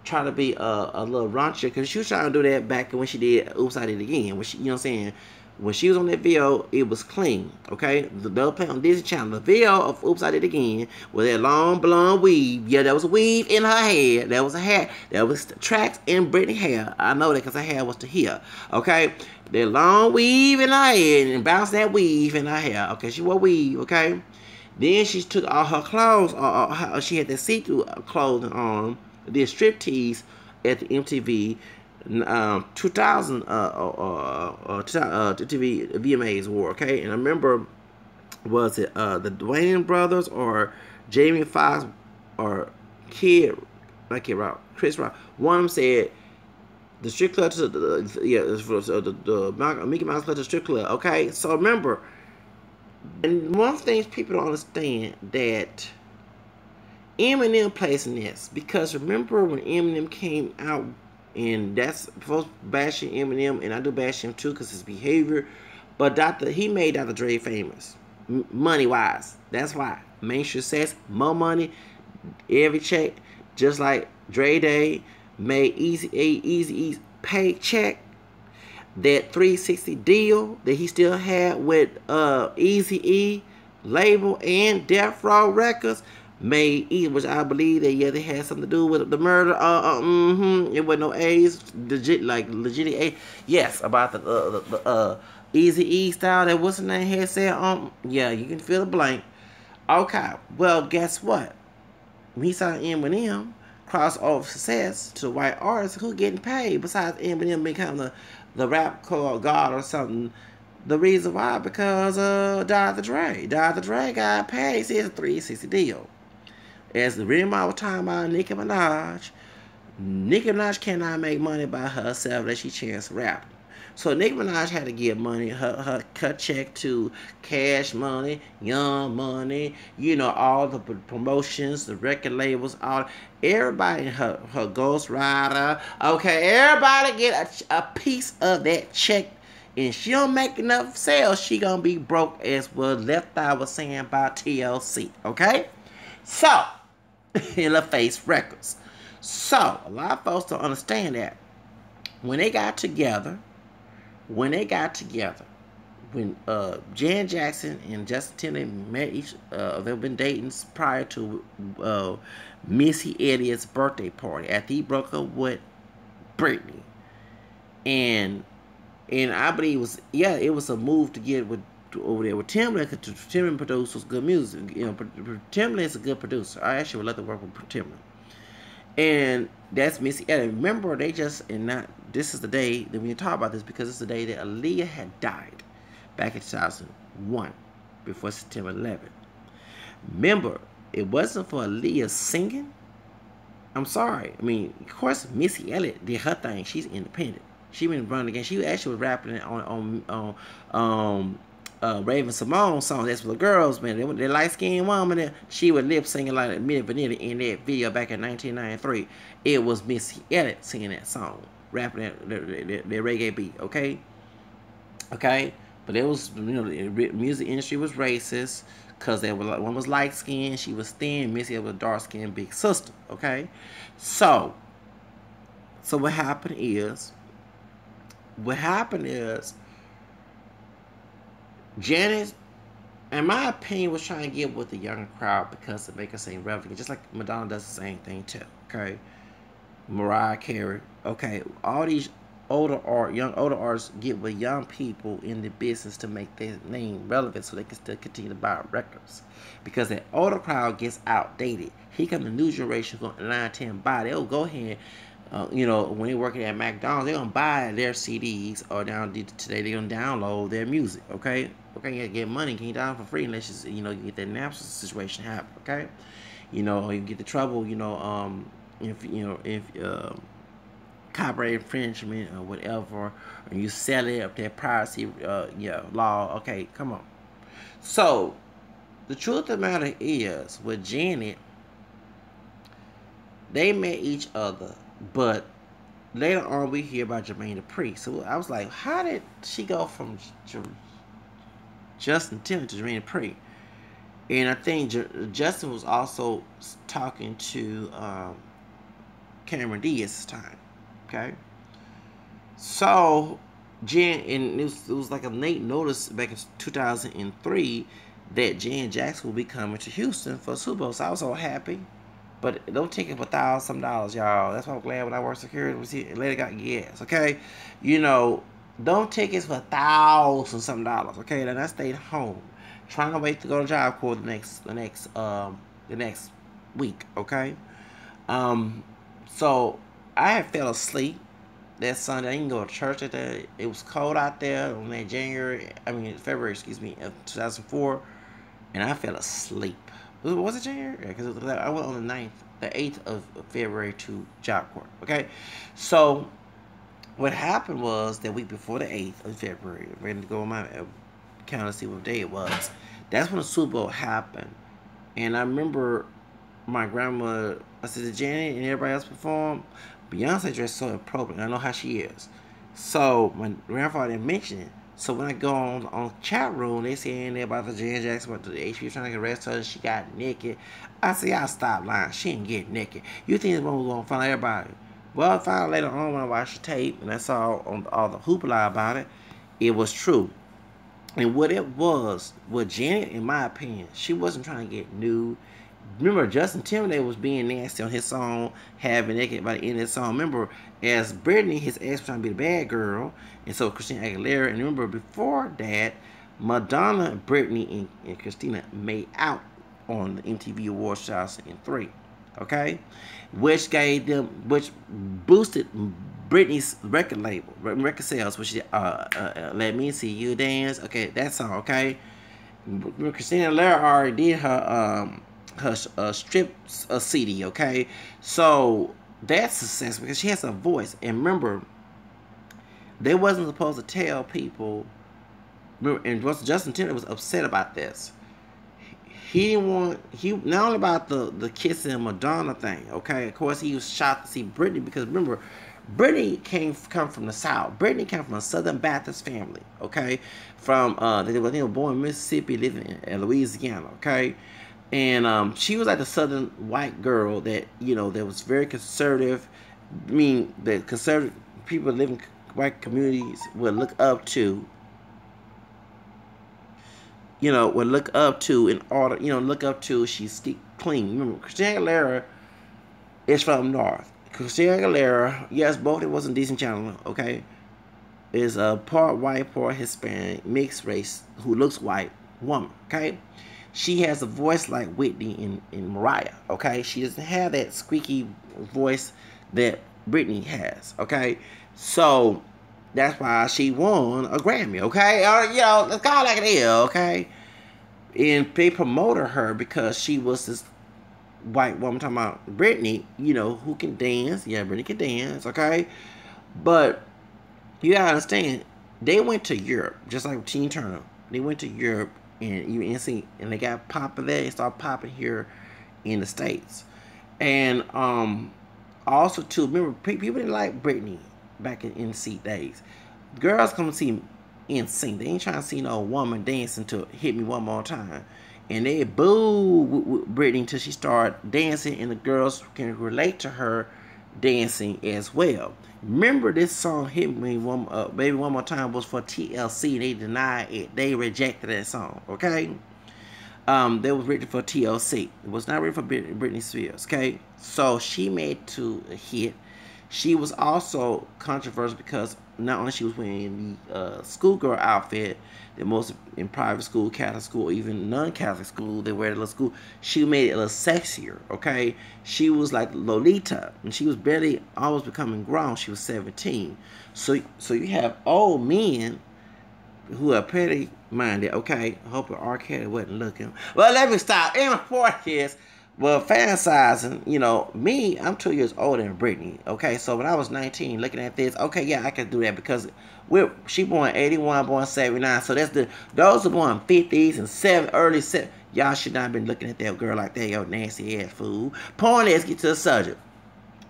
trying to be a little raunchier, because she was trying to do that back when she did Oops, I Did It Again. When she, what I'm saying? When she was on that video, it was clean, okay? They'll play on Disney Channel. The video of Oops, I Did It Again with that long blonde weave. Yeah, there was a weave in her hair. There was a hair. There was tracks in Britney hair. I know that because her hair was to here, okay? That long weave in her hair and bounced that weave in her hair. Okay, she wore weave, okay? Then she took all her clothes. She had that see-through clothing on. Did striptease at the MTV 2000 MTV VMAs Award, okay? And I remember, was it the Dwayne brothers or Jamie Foxx or Chris Rock? One of them said the strip club to the Mickey Mouse Club to strip club, okay? So remember, and one of the things people don't understand that Eminem plays in this, because remember when Eminem came out, and that's folks bashing Eminem, and I do bash him too because his behavior, but he made Dr. Dre famous, money wise. That's why mainstream success, more money, every check, just like Dre Day made Easy pay check. That 360 deal that he still had with Eazy-E label and Death Row Records made, which I believe that they had something to do with the murder. It wasn't no A's, legit A. Yes, about the Eazy-E style that what's the name had said. Yeah, you can fill the blank. Okay, well, guess what? When he saw Eminem crossover success to white artists, who getting paid besides Eminem becoming the rap god or something? The reason why, because Dr. Dre got paid. See, it's a 360 deal. As the reason I was talking about Nicki Minaj cannot make money by herself unless she chance rap. So Nicki Minaj had to give money, her cut check to Cash Money, Young Money, all the promotions, the record labels, everybody, her Ghost Rider, okay, everybody get a piece of that check And she don't make enough sales, she gonna be broke, as what Left Eye was saying about TLC, okay? So, in the Face Records. So, a lot of folks don't understand that. When they got together, when Janet Jackson and Justin Timberlake met they've been dating prior to Missy Elliott's birthday party after he broke up with Britney. And I believe it was a move to get over there with Timberlake, because Timberlake produces good music. Timberlake is a good producer. I actually would love to work with Timberlake. And that's Missy Elliott. Remember, this is the day that we talk about this, because it's the day that Aaliyah had died back in 2001, before September 11th. Remember, it wasn't for Aaliyah singing. I'm sorry. I mean, of course, Missy Elliott did her thing. She's independent. She been running again. She actually was rapping on Raven Simone's song. That's for the girls, man. They light skinned woman. She was lip singing like Milli Vanilli in that video back in 1993. It was Missy Elliott singing that song, rapping that reggae beat. Okay. But it was, the music industry was racist, because one was light skinned, she was thin. Missy was a dark skinned big sister. Okay. So what happened is. Janet, in my opinion, was trying to get with the younger crowd because to make her sing relevant, just like Madonna does the same thing too. Okay, Mariah Carey. Okay, all these young older artists get with young people in the business to make their name relevant, so they can still continue to buy records. Because that older crowd gets outdated. Here come the new generation going 9-10 buy. They'll go ahead. When they're working at McDonald's, they're gonna buy their CDs, or today they're gonna download their music. Okay, you gotta get money. Can you download for free unless you get that Napster situation happen? Okay, or you get the trouble. If copyright infringement or whatever, or you sell it up there piracy law. Okay, come on. So the truth of the matter is, with Janet, they met each other. But later on, we hear about Jermaine Dupri. So I was like, how did she go from Justin Timberlake to Jermaine Dupri? And I think Justin was also talking to Cameron Diaz this time. Okay. So and it was like a late notice back in 2003 that Janet Jackson will be coming to Houston for Super Bowl. So I was so happy. But don't take it for $1,000, y'all. That's why I'm glad when I worked security, later got gas. Okay, don't take it for $1,000. Okay, then I stayed home, trying to wait to go to Job Corps the next week. Okay, so I had fell asleep that Sunday. I didn't go to church that day. It was cold out there on that February, of 2004, and I fell asleep. Was it January? Yeah, because I went on the 8th of February to Job Corps. Okay, so what happened was that week before the 8th of February, I'm ready to go on my calendar to see what day it was. That's when the Super Bowl happened, and I remember my grandma. I said, Janet and everybody else performed. Beyonce dressed so appropriate. I know how she is. So my grandfather didn't mention it. So when I go on chat room, they saying about the Janet Jackson, went to the HB trying to arrest her, she got naked. I say, y'all stop lying. She didn't get naked. You think this woman was going to find everybody? Well, I found out later on when I watched the tape, and I saw on all the hoopla about it, it was true. And what it was, with Janet, in my opinion, she wasn't trying to get nude. Remember, Justin Timberlake was being nasty on his song, having naked by the end of the song. Remember, as Britney, his ex was trying to be the bad girl, and so Christina Aguilera. And remember, before that, Madonna, Britney, and Christina made out on the MTV Awards 2003. Okay, which boosted Britney's record sales, which Let Me See You Dance. Okay, that song. Okay, Christina Aguilera already did her strip CD. Okay, so that's success because she has a voice. And remember, they wasn't supposed to tell people. And Justin Timberlake was upset about this. He not only about the kissing Madonna thing. Okay, of course he was shocked to see Britney because remember, Brittany come from the South. Brittany came from a Southern Baptist family, okay? From they were born in Mississippi, living in Louisiana, okay? And she was like the Southern white girl that that was very conservative. I mean, the conservative people living in white communities would look up to. Would look up to in order. Look up to. She's clean. Remember, Christina Aguilera is from North. Christina Aguilera, yes, both it wasn't decent channel, okay, is a part white, part Hispanic, mixed race, who looks white woman, okay? She has a voice like Whitney and Mariah, okay? She doesn't have that squeaky voice that Britney has, okay? So, that's why she won a Grammy, okay? Or, let's call it like it is, okay? And they promoted her because she was this white woman talking about Britney, who can dance. Yeah, Britney can dance, okay? But you gotta understand, they went to Europe, just like Tina Turner. They went to Europe and they got popular there and started popping here in the States. And also too, remember, people didn't like Britney back in NSYNC days. Girls come see NSYNC. They ain't trying to see no woman dancing to Hit Me One More Time. And they booed Britney until she started dancing, and the girls can relate to her dancing as well. Remember, this song "Hit Me Baby One More Time" was for TLC, and they denied it. They rejected that song. Okay, that was written for TLC. It was not written for Britney Spears. Okay, so she made to a hit. She was also controversial because not only she was wearing the schoolgirl outfit that most in private school, Catholic school, even non-Catholic school, they wear it a little school. She made it a little sexier, okay? She was like Lolita, and she was barely almost becoming grown. She was 17. So you have old men who are pretty minded, okay? I hope R. Kelly wasn't looking. Well, let me stop. In my 40s, well, fantasizing, me, I'm 2 years older than Britney, okay? So when I was 19, looking at this, okay, yeah, I could do that because she born 81, born 79, so those are born 50s and early 70s. Y'all should not have been looking at that girl like that, yo, nasty ass fool. Point is, get to the subject,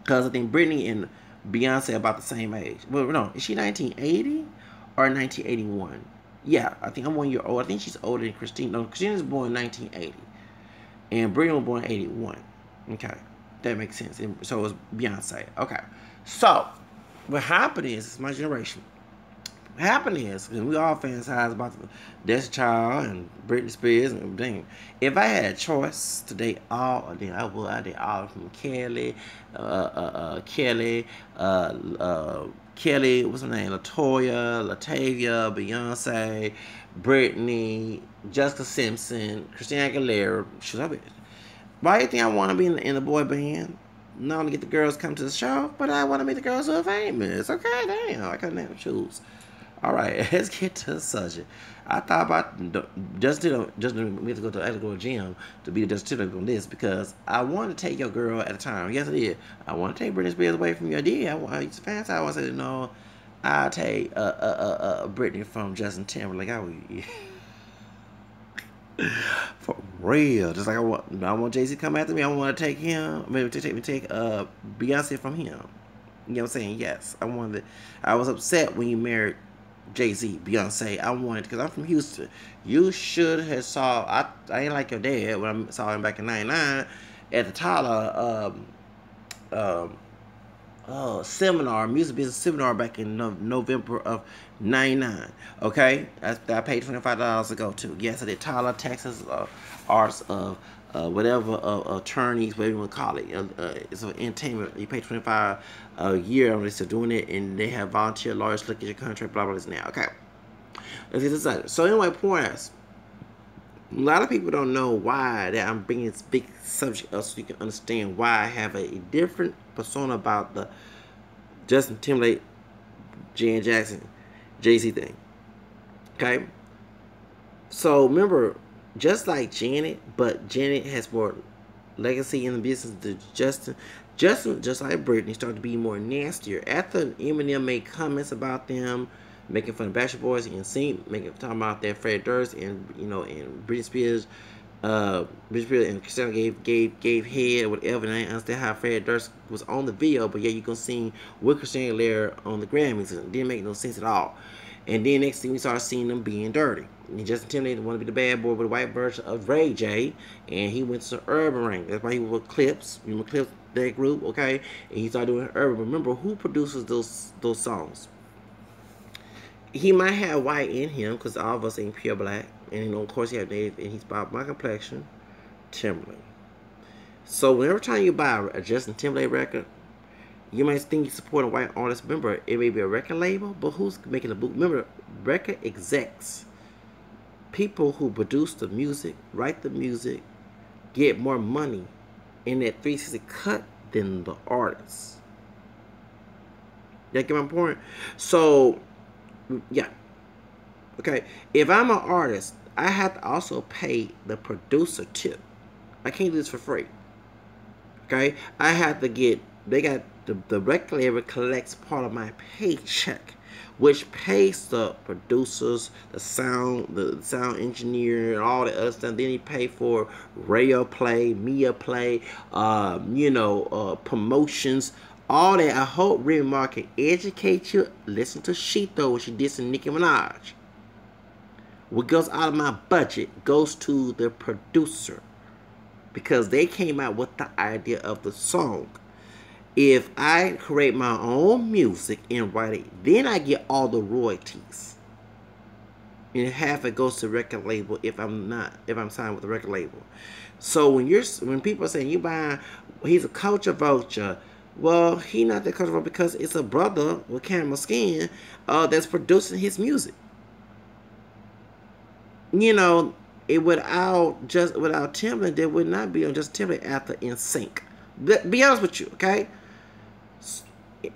because I think Britney and Beyonce are about the same age. Well, no, is she 1980 or 1981? Yeah, I think I'm 1 year old. I think she's older than Christina. No, Christina's born in 1980. And Britney was born in 81. Okay. That makes sense. And so was Beyonce. Okay. So, what happened is, it's my generation. What happened is, because we all fantasize about Destiny Child and Britney Spears and everything. If I had a choice to date all of them, I would. I date all of them. Kelly, what's her name? Latoya, Latavia, Beyonce, Britney, Jessica Simpson, Christina Aguilera. Why do you think I want to be in the boy band? Not only get the girls come to the show, but I want to meet the girls who are famous. Okay, damn, I couldn't have to choose. All right, let's get to the subject. I thought about just we have to go to the gym to be the Justin Timberlake on this because I wanted to take your girl at a time. Yes, I did. I want to take Britney Spears away from you. I did. I used to fans. I want to say no. I'll take Britney from Justin Timberlake. I would. For real, just like I want Jay-Z to come after me. I want to take him. Maybe take Beyonce from him. You know what I'm saying? Yes, I was upset when you married Jay-Z, Beyonce. I wanted, because I'm from Houston. You should have saw. I ain't like your dad when I saw him back in '99 at the Tyler seminar, music business seminar back in November of '99. Okay, I paid $25 to go to. Yes, I did. Tyler, Texas Arts of whatever attorneys, whatever you want to call it. It's an entertainment. You pay $25 a year on this, doing it, and they have volunteer lawyers look at your contract. Blah blah blah. Now, okay. Let's get this out. So anyway, point is, a lot of people don't know why that I'm bringing this big subject up so you can understand why I have a different persona about the Justin Timberlake, Janet Jackson, Jay-Z thing. Okay? So remember, just like Janet, but Janet has more legacy in the business than Justin. Justin, just like Britney, started to be more nastier. After Eminem made comments about them, making fun of Backstreet Boys and NSYNC, talking about that Fred Durst and and Britney Spears Rich Bill and Christina gave head or whatever, and I didn't understand how Fred Durst was on the video, but yeah, you can see with Christina Aguilera on the Grammys. It didn't make no sense at all. And then next thing we started seeing them being dirty. And Justin Timberlake wanted to be the bad boy with the white version of Ray J, and he went to Urban Ring. That's why he was with Clips. Remember Clips, that group, okay? And he started doing Urban. Remember who produces those songs? He might have white in him because all of us ain't pure black, and you know, of course, he have native, and he's about my complexion, Timberlake. So whenever time you buy a Justin Timberlake record, you might think you support a white artist. Remember, it may be a record label, but who's making the boot? Remember, record execs, people who produce the music, write the music, get more money in that 360 cut than the artists. You get my point? So, yeah. Okay, if I'm an artist, I have to also pay the producer too. I can't do this for free. Okay, I have to get, they got, the record label collects part of my paycheck, which pays the producers, the sound engineer, and all the other stuff. Then he pay for radio play, media play, promotions, all that. I hope Remy Ma can educate you. Listen to Shito when she did some Nicki Minaj. What goes out of my budget goes to the producer, because they came out with the idea of the song. If I create my own music and write it, then I get all the royalties. And half it goes to the record label if I'm signed with the record label. So when people are saying you buy, he's a culture vulture, well, he not the culture vulture because it's a brother with camera skin that's producing his music. You know, without Timberlake, there would not be on Justin Timberlake after NSYNC. Be honest with you, okay?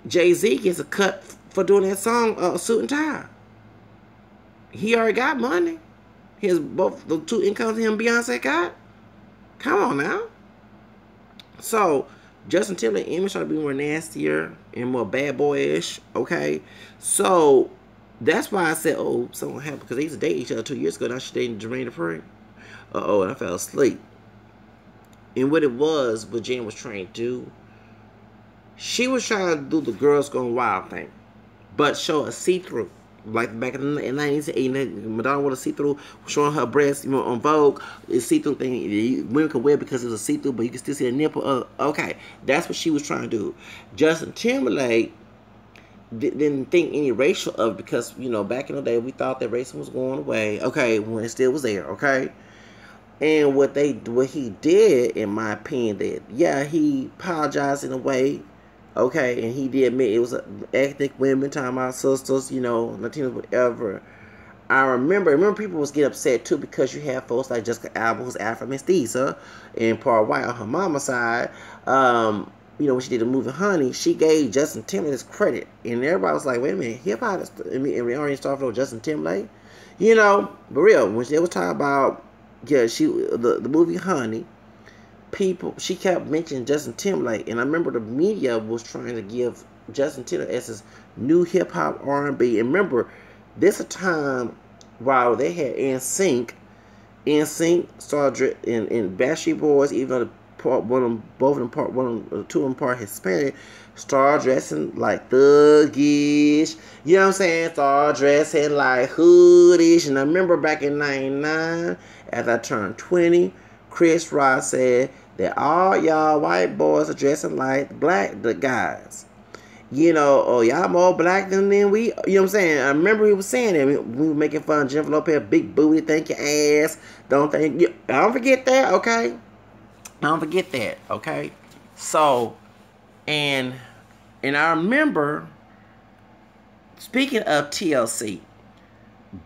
Jay-Z gets a cut for doing that song, Suit and Tie. He already got money. He has both the two incomes him and Beyonce got. Come on now. So, Justin Timberlake's image ought to be more nastier and more bad boyish, okay? So, that's why I said, oh, something happened, because they used to date each other 2 years ago. Now she's dating Jermaine Dupri. Uh-oh, and I fell asleep. And what it was, what Jen was trying to do, she was trying to do the Girls Gone Wild thing, but show a see-through. Like back in the 90s, 80s, Madonna wore a see-through, showing her breasts, on Vogue. It's see-through thing. Women can wear it because it's a see-through, but you can still see a nipple. Okay, that's what she was trying to do. Justin Timberlake didn't think any racial of it because, back in the day, we thought that racism was going away. Okay, when it still was there, okay? And what he did, in my opinion, he apologized in a way, okay, and he did admit it was ethnic women, talking about sisters, Latinos, whatever. I remember people was getting upset too because you have folks like Jessica Alba, who's Afro-Mestiza, and part white on her mama's side. When she did the movie Honey, she gave Justin Timberlake credit, and everybody was like, "Wait a minute, hip hop is." And we already started with Justin Timberlake, but real when they was talking about. Yeah, the movie Honey, she kept mentioning Justin Timberlake, and I remember the media was trying to give Justin Timberlake as his new hip hop R&B. And remember, this a time while they had NSYNC started in Backstreet Boys, even though two of them part Hispanic, start dressing like thuggish. You know what I'm saying? Start dressing like hoodish. And I remember back in '99, as I turned 20, Chris Rock said that all y'all white boys are dressing like the guys. Y'all more black than we. You know what I'm saying? I remember he was saying that. We were making fun of Jennifer Lopez, big booty, thank your ass. Don't forget that, okay? Don't forget that, okay? So, and I remember, speaking of TLC,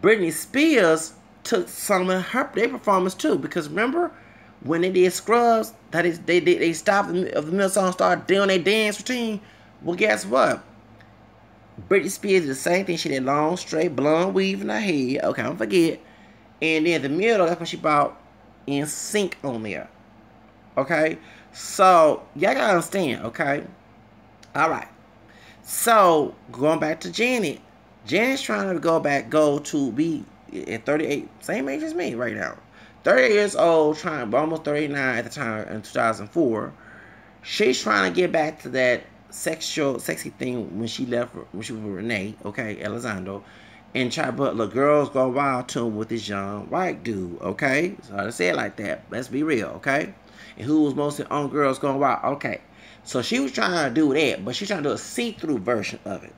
Britney Spears took some of their performance too, because remember when they did Scrubs, that is they stopped the middle song, started doing their dance routine. Well, guess what? Britney Spears did the same thing. She did long, straight, blonde weave in her head. Okay, don't forget. And then the middle, that's when she brought NSYNC on there. Okay, so y'all gotta understand. Okay, all right. So going back to Janet, Janet's trying to go to be at 38, same age as me right now, 30 years old, almost 39 at the time in 2004. She's trying to get back to that sexy thing when she left, when she was with Renee, okay, Elizondo, and try, but the girls go wild to him with this young white dude, okay? So I say it like that. Let's be real, okay? And who was mostly on girls going wild, okay? So she was trying to do that, but she's trying to do a see-through version of it.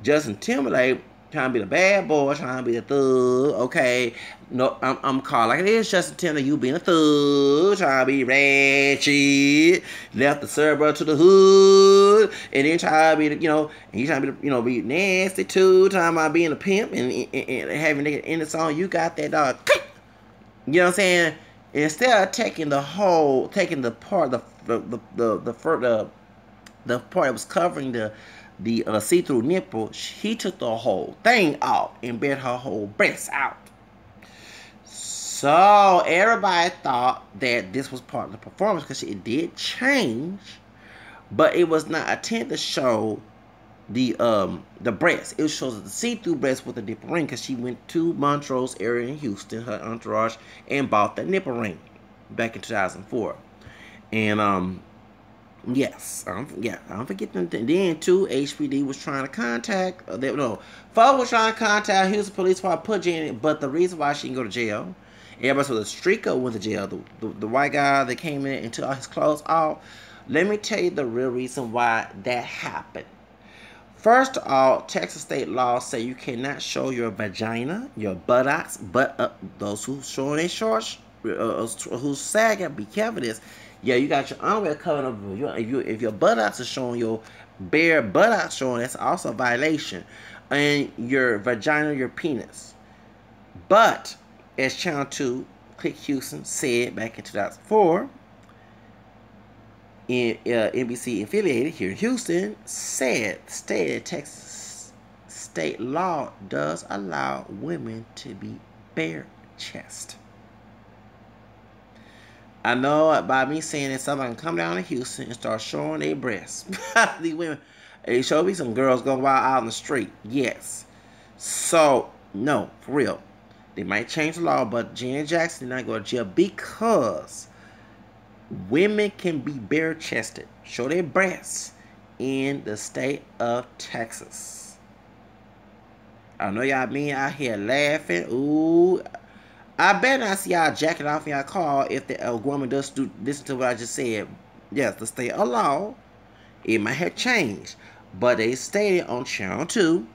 Justin Timberlake trying to be the bad boy, trying to be the thug, okay? No, I'm called like it is, Justin Timberlake, you being a thug, trying to be ratchet, left the suburb to the hood, and then trying to be, and you trying to be, be nasty too, trying about being a pimp, and having it in the song, you got that dog, you know what I'm saying? Instead of taking the part, the part that was covering the see-through nipple, he took the whole thing out and bared her whole breast out. So everybody thought that this was part of the performance because it did change, but it was not intended to show the breast. It shows the see-through breast with a nipple ring because she went to Montrose area in Houston, her entourage, and bought that nipple ring back in 2004. And yes, I'm forgetting. Then too, HPD was trying to contact. Folks was trying to contact Houston Police Department, put Jen in, but the reason why she didn't go to jail, everybody saw the streaker went to jail. The white guy that came in and took all his clothes off. Let me tell you the real reason why that happened. First of all, Texas state laws say you cannot show your vagina, your buttocks, but those who showing their shorts, who's sagging, be careful of this. Yeah, you got your underwear covered up. If your buttocks are showing, your bare buttocks showing, that's also a violation. And your vagina, your penis. But, as Channel 2, Click Houston said back in 2004, NBC affiliated here in Houston, stated Texas state law does allow women to be bare chest. I know by me saying that somebody can come down to Houston and start showing their breasts. These women, it showed me some girls going wild out in the street. Yes. So, no, for real. They might change the law, but Janet Jackson did not go to jail because women can be bare-chested, show their breasts in the state of Texas. I know y'all been out here laughing. Ooh, I bet not see y'all jacking off in y'all car if the woman does listen to what I just said. Yes, the state of law, it might have changed, but they stated on Channel 2,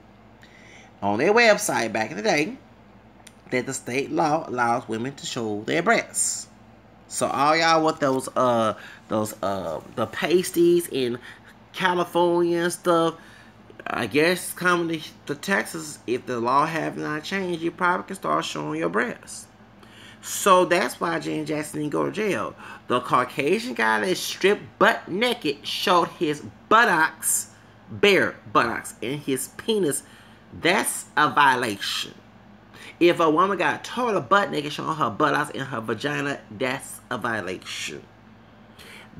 on their website back in the day, that the state law allows women to show their breasts. So all y'all with those the pasties in California and stuff, I guess coming to Texas, if the law have not changed, you probably can start showing your breasts. So that's why Janet Jackson didn't go to jail. The Caucasian guy that stripped butt naked showed his buttocks, bare buttocks, and his penis. That's a violation. If a woman got total butt naked showing her buttocks and her vagina, that's a violation.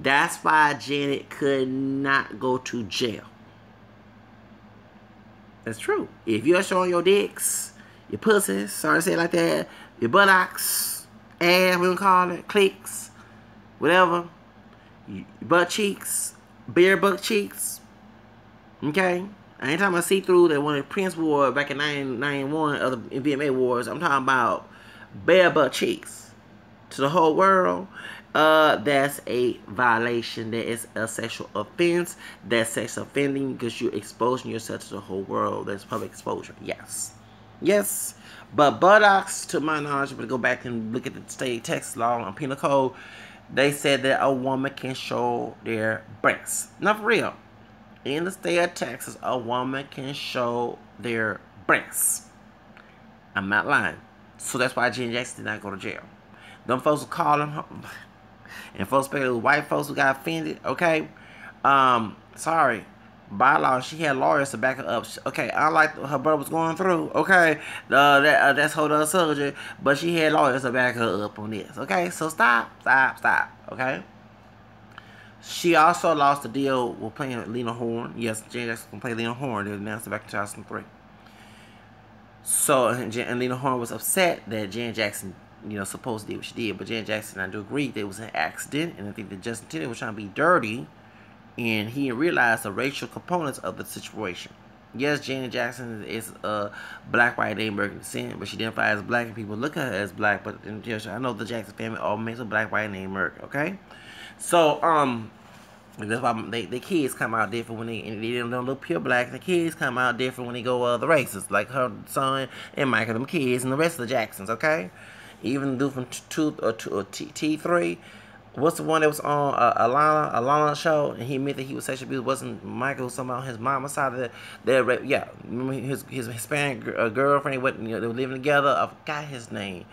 That's why Janet could not go to jail. That's true. If you're showing your dicks, your pussies, sorry to say it like that, your buttocks, ass, we gonna call it, clicks, whatever, your butt cheeks, bare butt cheeks, okay? I ain't talking about see-through that one Prince wore back in 1991 of the VMA Awards. I'm talking about bare butt cheeks to the whole world. That's a violation. That is a sexual offense. That's sex offending because you're exposing yourself to the whole world. That's public exposure. Yes. Yes. But buttocks, to my knowledge, but go back and look at the state Texas law on penal code, they said that a woman can show their breasts. Not for real. In the state of Texas, a woman can show their breasts. I'm not lying. So that's why Janet Jackson did not go to jail. Them folks will call them, and folks, especially white folks who got offended, okay? Sorry. By law, she had lawyers to back her up. Okay, unlike her brother was going through, okay? That's whole other subject, but she had lawyers to back her up on this, okay? So stop, okay? She also lost the deal with playing Lena Horne. Yes, Janet Jackson can play Lena Horne. They announced it back in 2003. So, and Lena Horne was upset that Janet Jackson supposed to do what she did. But Janet Jackson, I do agree that it was an accident, and I think that Justin Timberlake was trying to be dirty, and he didn't realize the racial components of the situation. Yes, Janet Jackson is a black, white, American descent, but she identifies as black, and people look at her as black. But I know the Jackson family all makes a black, white, and American. Okay, so that's why they kids come out different when they don't look pure black. The kids come out different when they go other races, like her son and Michael, them kids, and the rest of the Jacksons. Okay, even the dude from T3. What's the one that was on Alana show, and he admitted that he was sexually abused? Wasn't Michael somehow his mama's side of that? Yeah, remember his Hispanic girlfriend? What, they were living together. I forgot his name.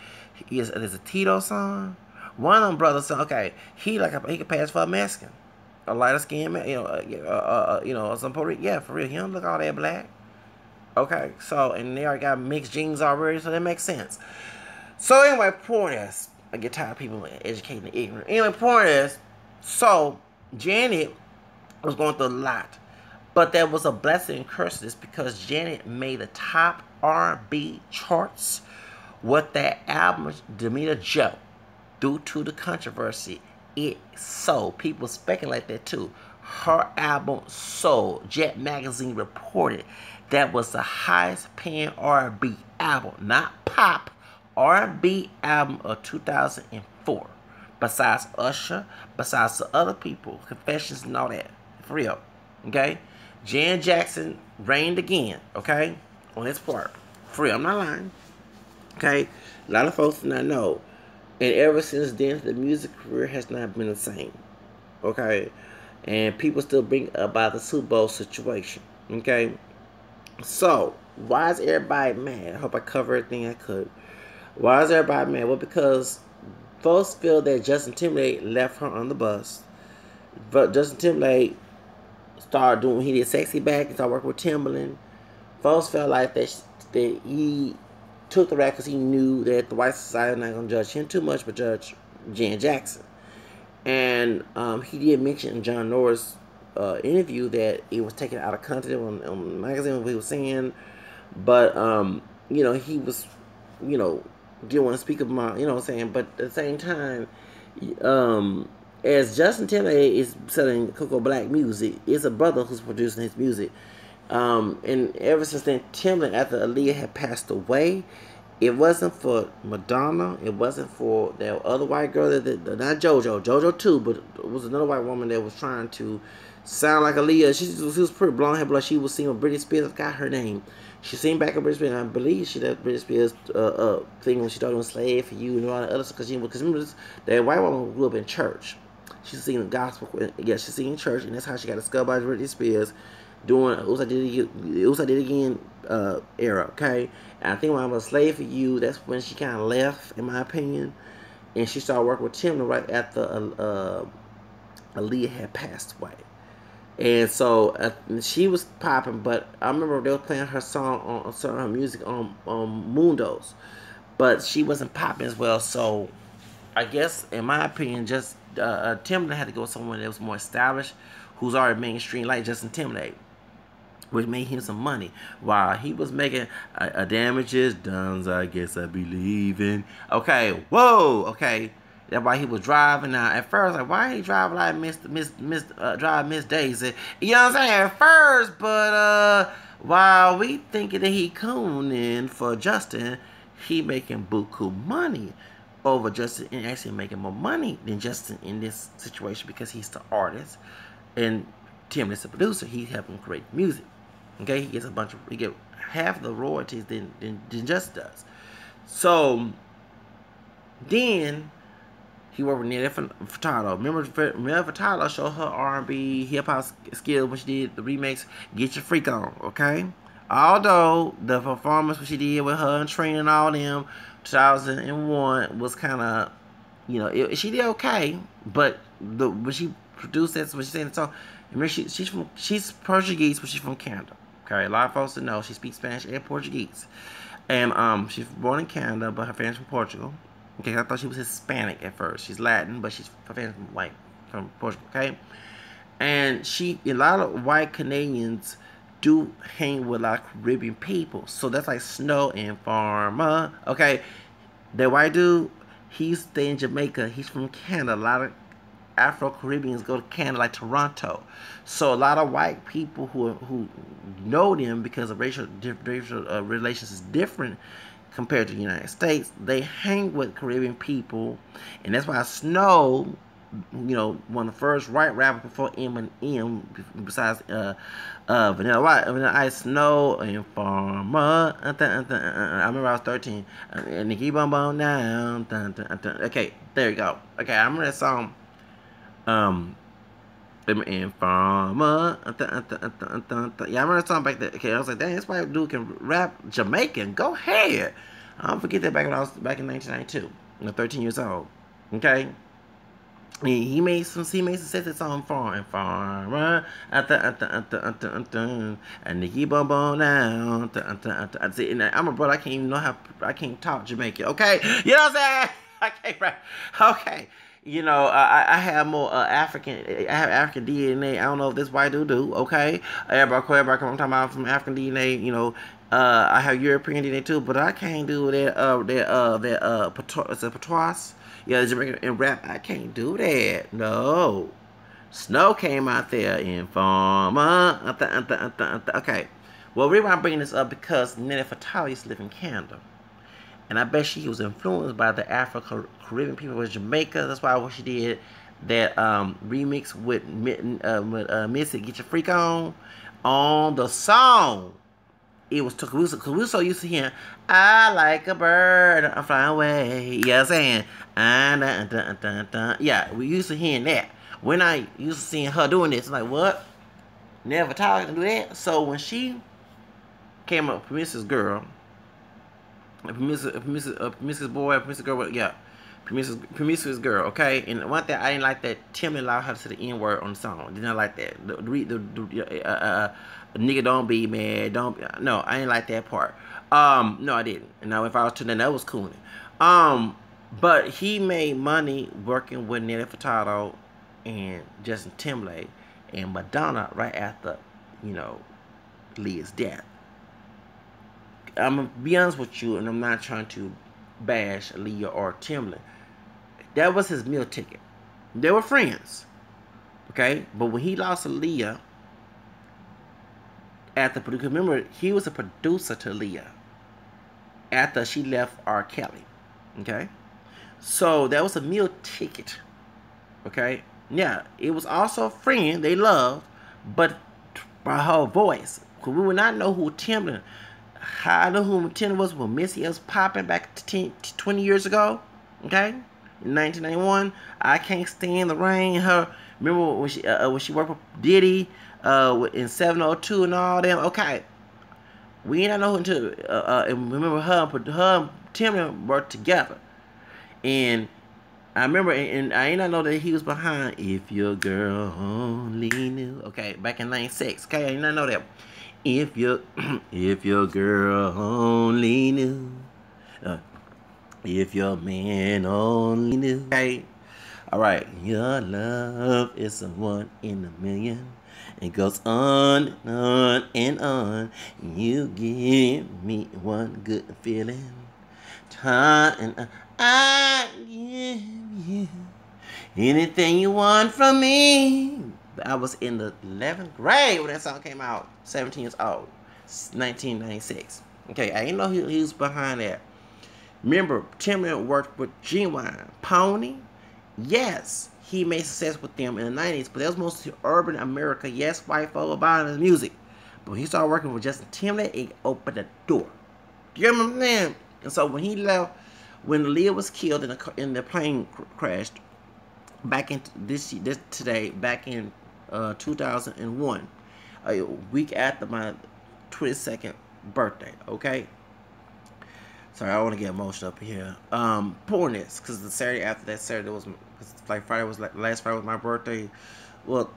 There's a Tito son. One of them brothers son. Okay, he could pass for a Mexican, a lighter skinned man. Some Puerto Rican. Yeah, for real. He don't look all that black. Okay, so and they already got mixed genes already, so that makes sense. So anyway, point is, I get tired of people educating the ignorant. Anyway, point is, so Janet was going through a lot, but there was a blessing and curse to this, because Janet made the top R&B charts with that album, Demeanor Joe. Due to the controversy, it sold. People speculate that too. Her album sold. Jet Magazine reported that was the highest paying R&B album, not pop, R&B album of 2004. Besides Usher, besides the other people, Confessions and all that. For real. Okay? Janet Jackson reigned again. Okay? On this part. For real. I'm not lying. Okay? A lot of folks do not know. And ever since then, the music career has not been the same. Okay? And people still bring up about the Super Bowl situation. Okay? So, why is everybody mad? I hope I covered everything I could. Why is everybody mad? Well, because folks feel that Justin Timberlake left her on the bus. But Justin Timberlake started doing, he did Sexy Back and started working with Timberland. Folks felt like that he took the rap because he knew that the white society was not going to judge him too much, but judge Janet Jackson. And he did mention in John Norris' interview that it was taken out of context on the magazine, what he was saying. But, he was, didn't want to speak about, what I'm saying. But at the same time, as Justin Timberlake is selling Cocoa Black music, it's a brother who's producing his music. And ever since then, Timberlake, after Aaliyah had passed away, it wasn't for Madonna, it wasn't for that other white girl, not JoJo too, but it was another white woman that was trying to sound like Aaliyah. She was pretty blonde hair, but she was singing with Britney Spears. I forgot her name. She sang back at Britney Spears, and I believe she did Britney Spears thing when she started doing Slave for You and all that other stuff. Because remember, that white woman grew up in church. She's singing the gospel. Yeah, she's singing in church, and that's how she got discovered by Britney Spears doing Oops I Did It Again era. Okay, and I think when I was Slave for You, that's when she kind of left, in my opinion, and she started working with Tim right after Aaliyah had passed away. And so she was popping, but I remember they were playing her song her music on Mundos, but she wasn't popping as well. So I guess, in my opinion, just Timberlake had to go with someone that was more established, who's already mainstream, like Justin Timberlake, which made him some money while he was making damages done. I guess I believe in. Okay, whoa, okay. That's why he was driving. Now, at first, like, why he driving like Miss Daisy? You know what I'm saying? At first, but while we thinking that he cooning for Justin, he making buku money over Justin, and actually making more money than Justin in this situation, because he's the artist and Tim is the producer. He's helping create music. Okay, he gets he get half the royalties than Justin does. So then he worked with Nelly Furtado. Remember Furtado showed her R&B hip hop skills when she did the remix "Get Your Freak On." Okay, although the performance what she did with her and Trina and all them 2001 was kind of, she did okay, but when she produced that, when she sang the song, remember she's Portuguese, but she's from Canada. Okay, a lot of folks don't know she speaks Spanish and Portuguese, and she's born in Canada, but her family's from Portugal. Okay, I thought she was Hispanic at first. She's Latin, but her family's from Portugal. Okay, and a lot of white Canadians do hang with a lot of Caribbean people, so that's like Snow and Pharma. Okay, that white dude, He used to stay in Jamaica. He's from Canada. A lot of Afro-Caribbeans go to Canada, like Toronto. So a lot of white people who know them because of racial relations is different compared to the United States. They hang with Caribbean people, and that's why Snow, one of the first white rappers before Eminem, besides Vanilla Ice, Snow, and Farmer. I remember I was 13, and they keep on down. Okay, there you go. Okay, I remember that song. And Farmer. Yeah, I remember that song back there. Okay, I was like, dang, this white dude can rap Jamaican. Go ahead. I don't forget that back when I was back in 1992. 13 years old. Okay. He made some success song for and Farmer. And they keep on down. I'm a brother. I can't even I can't talk Jamaican. Okay, you know what I'm saying? I can't rap. Okay. I have more African. I have African DNA. I don't know if this white dude do. Okay, everybody, I'm talking about from African DNA. I have European DNA too, but I can't do that. It's a patois. Yeah, Jamaican and rap. I can't do that. No. Snow came out there in Farmer. Okay. Well, the reason why I'm bringing this up because Nelly Furtado used to live in Canada. And I bet she was influenced by the Afro-Caribbean people of Jamaica. That's why she did that remix with Missy, Get Your Freak On the song. It was because we were so used to hearing, I like a bird, I'm flying away. You know what I'm saying? Yeah, we used to hearing that. We're not used to seeing her doing this. Like, what? Never talking to do that. So when she came up with Mrs. Girl, Promiscuous boy, promiscuous girl, yeah, promiscuous girl, okay. And one thing I didn't like that Timberlake allowed her to say the N word on the song. Did not like that. Nigga, don't be mad. No, I didn't like that part. No, I didn't. And now if I was to, then that was cool. But he made money working with Nelly Furtado and Justin Timberlake and Madonna right after, Leah's death. I'm going to be honest with you, and I'm not trying to bash Leah or Timberlake. That was his meal ticket. They were friends. Okay? But when he lost to Leah, remember, he was a producer to Leah after she left R. Kelly. Okay? So that was a meal ticket. Okay? Yeah, it was also a friend they loved, but by her voice. Because we would not know who Timberlake. How I know who Timberlake was when Missy was popping back 20 years ago. Okay? In 1991. I Can't Stand the Rain. Remember when she worked with Diddy in 702 and all them. Okay. We did not know until and remember her and Timberlake worked together. And I remember, and I did not know that he was behind If Your Girl Only Knew. Okay, back in 96. Okay, I did not know that. If your girl only knew, if your man only knew. Okay, all right. Your love is a 1 in a million. It goes on and on and on. You give me one good feeling. And I give you anything you want from me. I was in the 11th grade when that song came out. 17 years old. 1996. Okay, I didn't know he was behind that. Remember, Timberlake worked with Genuine. Pony? Yes, he made success with them in the 90s, but that was mostly urban America. Yes, white folk buying his music. But when he started working with Justin Timberlake, it opened the door. Do you remember that? And so when he left, when Leah was killed in the plane crashed, back in back in 2001, a week after my 22nd birthday. Okay. Sorry, I want to get emotional up here. Poorness, because the Saturday after that Saturday was like Friday was like last Friday was my birthday. Well,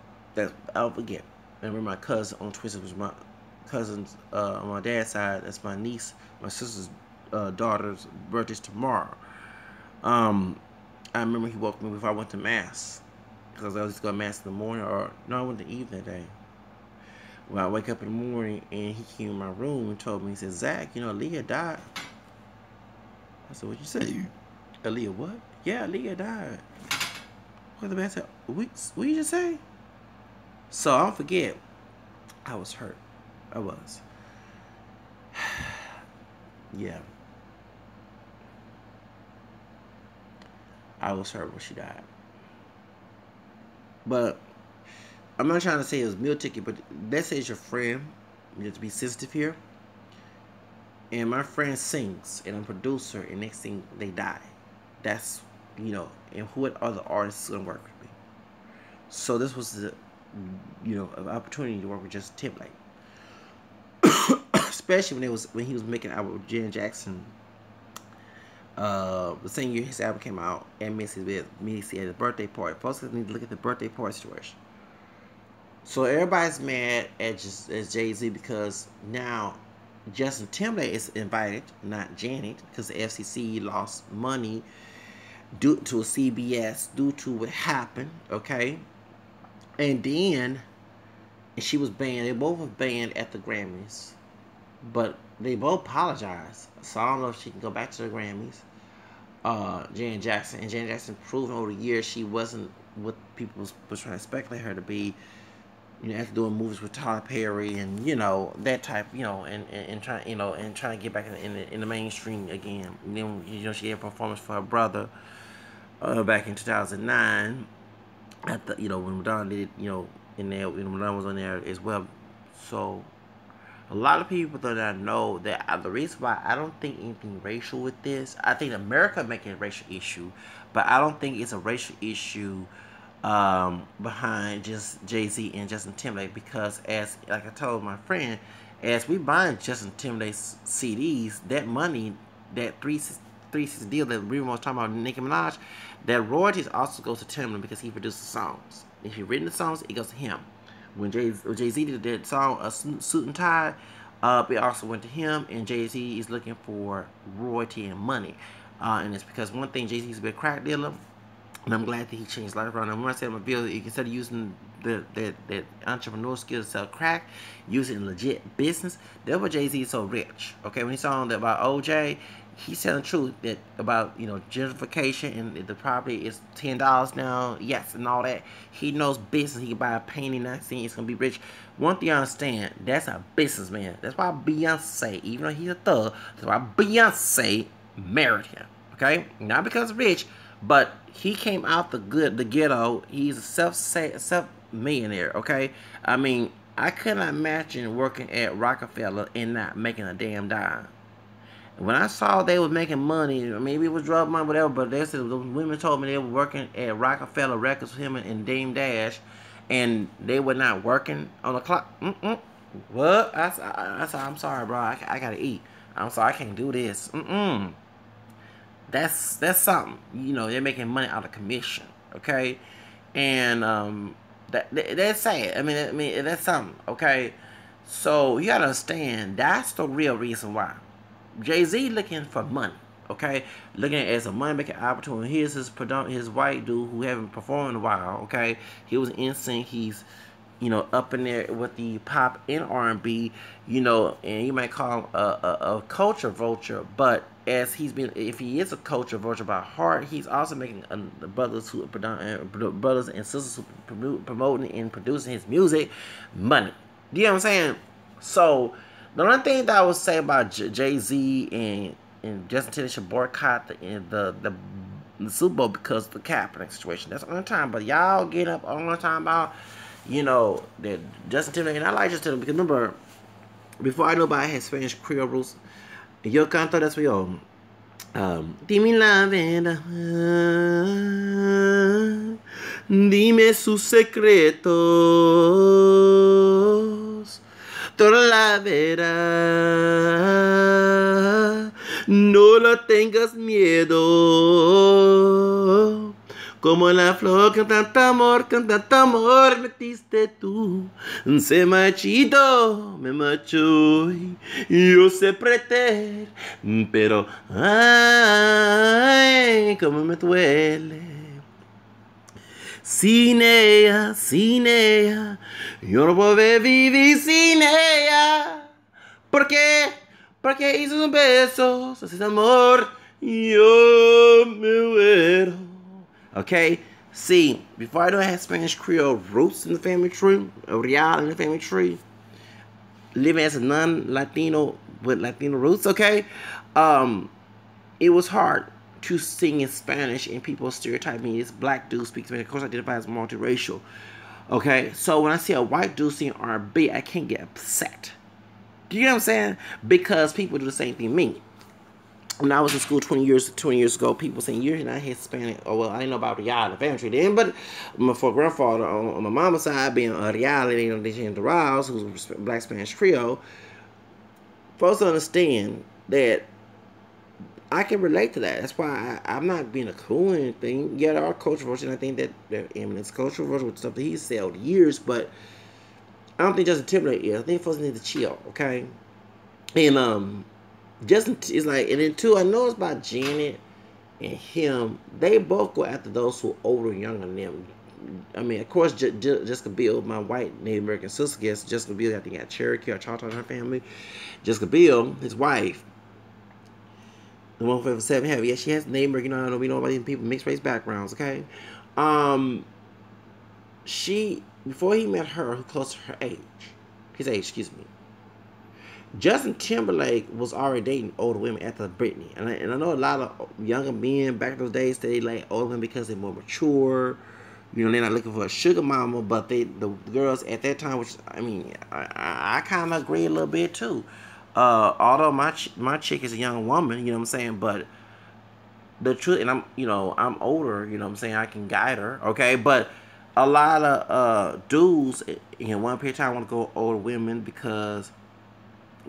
I'll forget. Remember my cousin on Twitter was my cousin's on my dad's side. That's my niece, my sister's daughter's birthday's tomorrow. I remember he woke me before I went to mass, because I was just going to mass in the morning, or no, I went to evening that day. When I wake up in the morning and he came in my room and told me, he said, Zach, Leah died. I said, what you say? Aaliyah, what? Yeah, Aaliyah died. What the man said? What you just say? So I don't forget. I was hurt. I was. Yeah. I was hurt when she died. But I'm not trying to say it was meal ticket, but let's say it's your friend. You have to be sensitive here. And my friend sings, and I'm a producer, and next thing they die. That's, and who other artists gonna work with me? So this was the, an opportunity to work with Justin Timberlake. Especially when he was making an album with Janet Jackson. The same year his album came out, and Missy at his birthday party. Folks need to look at the birthday party situation. So everybody's mad at Jay-Z because now Justin Timberlake is invited, not Janet, because the FCC lost money due to CBS, due to what happened, okay? And then she was banned. They both were banned at the Grammys, but they both apologized. So I don't know if she can go back to the Grammys. Janet Jackson. And Janet Jackson proven over the years she wasn't what people was trying to speculate her to be. After doing movies with Tyler Perry and that type, and trying to get back in the mainstream again. And then she had a performance for her brother back in 2009 at the when Madonna did in there, Madonna was on there as well. So a lot of people do not know that the reason why I don't think anything racial with this. I think America making a racial issue, but I don't think it's a racial issue behind just Jay-Z and Justin Timberlake, because like I told my friend, as we buying Justin Timberlake's CDs, that money, that 360 deal that we were talking about, Nicki Minaj, that royalties also goes to Timberlake because he produced the songs. If he written the songs, it goes to him. When Jay-Z did that song, A Suit and Tie, it also went to him, and Jay-Z is looking for royalty and money. And it's because one thing, Jay-Z is a big crack dealer. And I'm glad that he changed his life around. And when I said my bill, instead of using that entrepreneur skill to sell crack, use it in legit business. That's why Jay-Z is so rich. Okay, when he saw about OJ, he's telling the truth that about gentrification and the property is $10 now, yes, and all that. He knows business. He can buy a painting, not saying it's gonna be rich. One thing I understand, that's a businessman. That's why Beyonce, even though he's a thug, that's why Beyonce married him. Okay, not because he's rich, but he came out the ghetto. He's a self millionaire. Okay, I mean, I could not imagine working at Rockefeller and not making a damn dime. When I saw they was making money, maybe it was drug money, whatever, but they said those women told me they were working at Rockefeller Records with him and Dame Dash, and they were not working on the clock. What? I said, I'm sorry, bro. I gotta eat. I'm sorry, I can't do this. That's something. They're making money out of commission, okay? And that's sad. I mean that's something, okay? So you gotta understand, that's the real reason why. Jay-Z looking for money, okay? Looking at it as a money-making opportunity. Here's his white dude who haven't performed in a while, okay? He was in sync. He's, up in there with the pop and R&B, and you might call him a culture vulture, but if he is a culture vulture by heart, he's also making brothers and sisters who promoting and producing his music money. You know what I'm saying? So the only thing that I would say about Jay-Z and Justin Timberlake should boycott the Super Bowl because of the Kaepernick situation. That's the only time. But y'all get up all the time about, that Justin Timberlake, and I like Justin Timberlake because remember, before I knew about his Spanish Creole roots, yo canto de español. Dime la verdad, dime sus secretos, toda la verdad, no la tengas miedo. Como la flor con tanto amor metiste tú. Se marchito, me marchó, yo sé pretender, pero ay, como me duele. Sin ella, yo no puedo vivir sin ella. ¿Por qué? Porque hizo un beso, ese amor Yo me widow. Okay? See, before I know I had Spanish Creole roots in the family tree, a real in the family tree, living as a non-Latino with Latino roots, okay? It was hard to sing in Spanish and people stereotype me as black dude speaks Spanish. Of course, I identify as multiracial. Okay? So when I see a white dude sing R&B, I can't get upset. Do you know what I'm saying? Because people do the same thing to me. When I was in school 20 years ago, people saying you're not Hispanic. Oh well, I didn't know about Real in the family tree then, but for grandfather on my mama's side being a Real and the Rouse, who's Black Spanish Creole, folks understand that I can relate to that. That's why I'm not being a cool or anything. Yeah, there are cultural versions. I think that Eminem's cultural version with stuff that he's sold years, but I don't think Justin Timberlake is. I think folks need to chill, okay? And Justin is like, and then too, I know it's about Janet and him. They both go after those who are older and younger than them. I mean, of course, Jessica Biel, my white Native American sister, guess Jessica Biel, I think, got Cherokee or Choctaw in her family. Jessica Biel, his wife, the one for 7 Heavy, yeah, she has Native American. You know, we know about these people, mixed race backgrounds, okay? She, before he met her, who close to her age, his age, excuse me, Justin Timberlake was already dating older women after Britney. And I know a lot of younger men back in those days, they like older women because they're more mature. You know, they're not looking for a sugar mama, but the girls at that time, which, I mean, I kind of agree a little bit too. Although my chick is a young woman, you know what I'm saying, but the truth, and I'm older, you know what I'm saying, I can guide her, okay, but a lot of dudes in one period of time want to go older women because,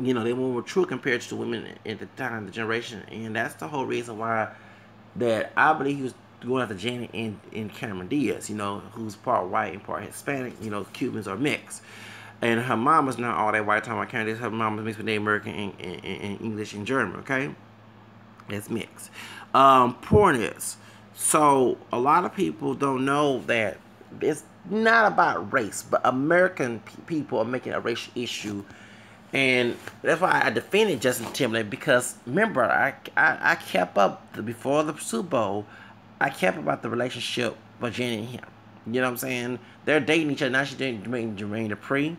you know, they were more mature compared to the women at the time, the generation, and that's the whole reason why that I believe he was going after Janet and Cameron Diaz, you know, who's part white and part Hispanic, you know, Cubans are mixed. And her mom is not all that white time. I can't. Her mom is mixed with Native American and English and German. Okay, it's mixed. Poorness. So a lot of people don't know that it's not about race, but American people are making a racial issue, and that's why I defended Justin Timberlake, because remember I kept up before the Super Bowl. I kept about the relationship with Janet and him. You know what I'm saying? They're dating each other. Now she's dating Jermaine Dupri.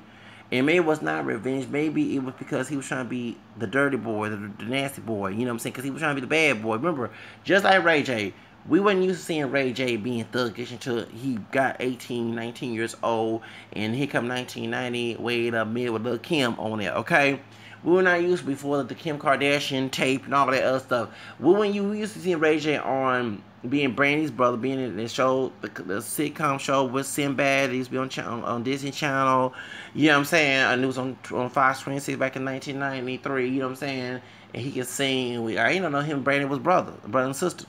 And maybe it was not revenge. Maybe it was because he was trying to be the dirty boy, the nasty boy. You know what I'm saying? Because he was trying to be the bad boy. Remember, just like Ray J, we wasn't used to seeing Ray J being thuggish until he got 18, 19 years old. And here come 1990, way up mid with Lil' Kim on it, okay? We were not used before the Kim Kardashian tape and all that other stuff. We used to see Ray J on being Brandy's brother, being in the show, the sitcom show with Sinbad. He used to be on Disney Channel. You know what I'm saying? And it was on Fox 26 back in 1993. You know what I'm saying? And he could sing. I didn't know him and Brandy was brother and sister.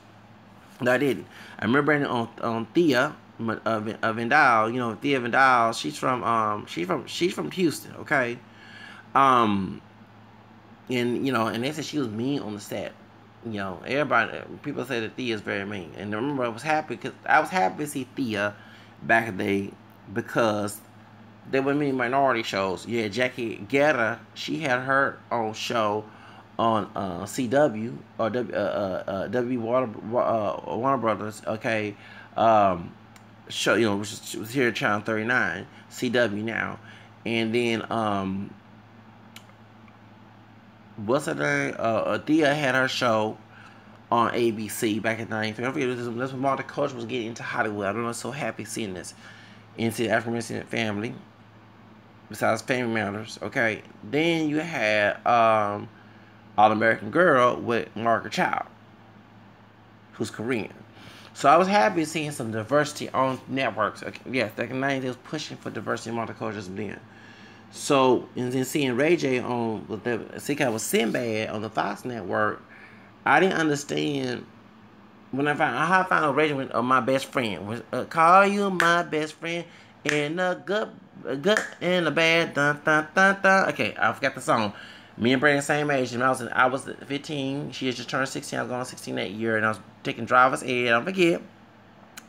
No, I didn't. I remember Brandy on Thea Vendal. You know, Thea Vendal. She's from Houston. Okay. And you know, and they said she was mean on the set. You know, everybody, people say that Thea is very mean. And I remember I was happy to see Thea back in the day, because there were many minority shows. Yeah, Jackie Guerra, she had her own show on CW or W Warner Brothers. Okay, show, you know, which was here at Channel 39, CW now, and then what's her name? Thea had her show on ABC back in '93. I forget, this when Martha Coach was getting into Hollywood. I don't know, so happy seeing this into the African American family. Besides Family Matters, okay. Then you had All American Girl with Margaret Child, who's Korean. So I was happy seeing some diversity on networks. Okay, yes, back in the '90s, they was pushing for diversity in multiculturalism then. So, and then seeing Ray J on with the sitcom with Sinbad on the Fox network, I didn't understand when I found out Ray J with My Best Friend. Call you my best friend in a good and a bad dun dun dun dun. Okay, I forgot the song. Me and Brandon same age, and I was 15. She had just turned 16. I was going on 16 that year, and I was taking driver's ed. I don't forget.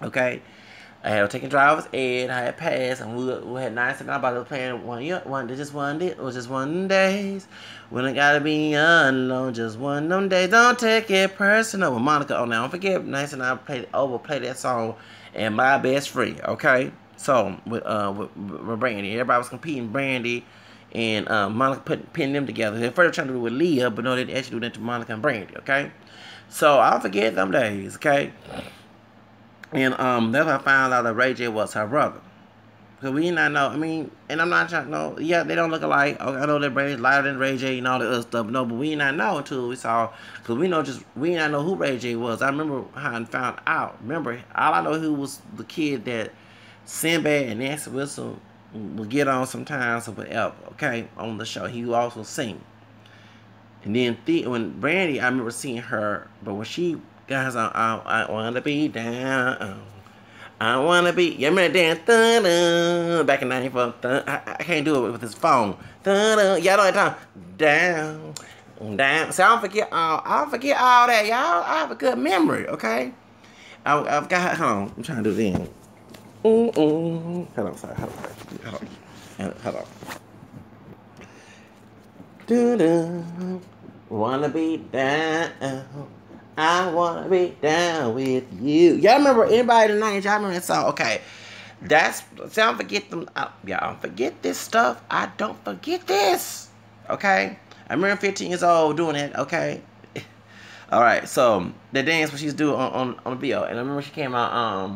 Okay. I had taken driver's ed. I had passed, and we had 9 about to playing just one days when I gotta be alone. Just one of them days. Don't take it personal. With Monica on now, don't forget, Nice and I play that song and My Best Friend. Okay, so with Brandy, everybody was competing. Brandy and Monica pinning them together. They first trying to do it with Leah, but no, they actually do that to Monica and Brandy. Okay, so I'll forget them days. Okay. And that's how I found out that Ray J was her brother. Because we did not know. I mean, and I'm not trying to know. Yeah, they don't look alike. I know that Ray lighter than Ray J and all the other stuff. No, but we did not know until we saw. Because we did not know who Ray J was. I remember how I found out. Remember, all I know who was the kid that Sinbad and Nancy Wilson would get on sometimes or whatever. Okay, on the show. He would also sing. And then when Brandy, I remember seeing her, but when she guys, I wanna be down. I wanna be. You remember that back in '94? I can't do it with this phone. Y'all know that time. Down. So I don't forget all that. Y'all, I have a good memory. Okay. I've got home. I'm trying to do this. Hold on. Sorry. Hold on. Wanna be down. I wanna be down with you. Y'all remember anybody in the 90s? Y'all remember that song? Okay. So I don't forget them. Y'all don't forget this stuff. I don't forget this. Okay. I remember 15 years old doing it. Okay. Alright, so the dance what she's doing on the video. And I remember she came out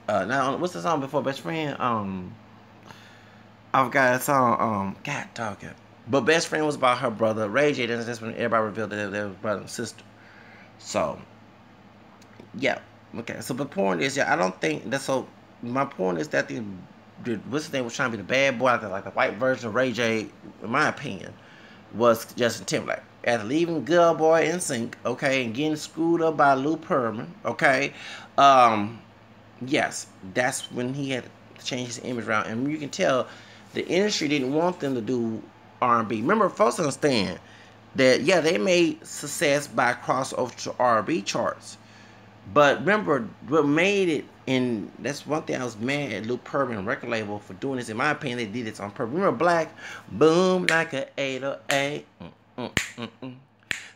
now what's the song before Best Friend? I forgot that song, God dog it. But Best Friend was about her brother. Ray J, that's when everybody revealed that they were brother and sister. So, yeah. Okay, so the point is, yeah, I don't think that's so. My point is that what's his name was trying to be the bad boy, like the white version of Ray J, in my opinion, was Justin Timberlake. After leaving Good Old Boy in Sync, okay, and getting screwed up by Lou Pearlman, okay, yes, that's when he had to change his image around, and you can tell the industry didn't want them to do R&B. Remember, folks understand that, yeah, they made success by crossover to R&B charts. But remember, what made it, and that's one thing I was mad at Lou Pearlman and record label for doing this. In my opinion, they did this on purpose. Remember Black? Boom like a 808.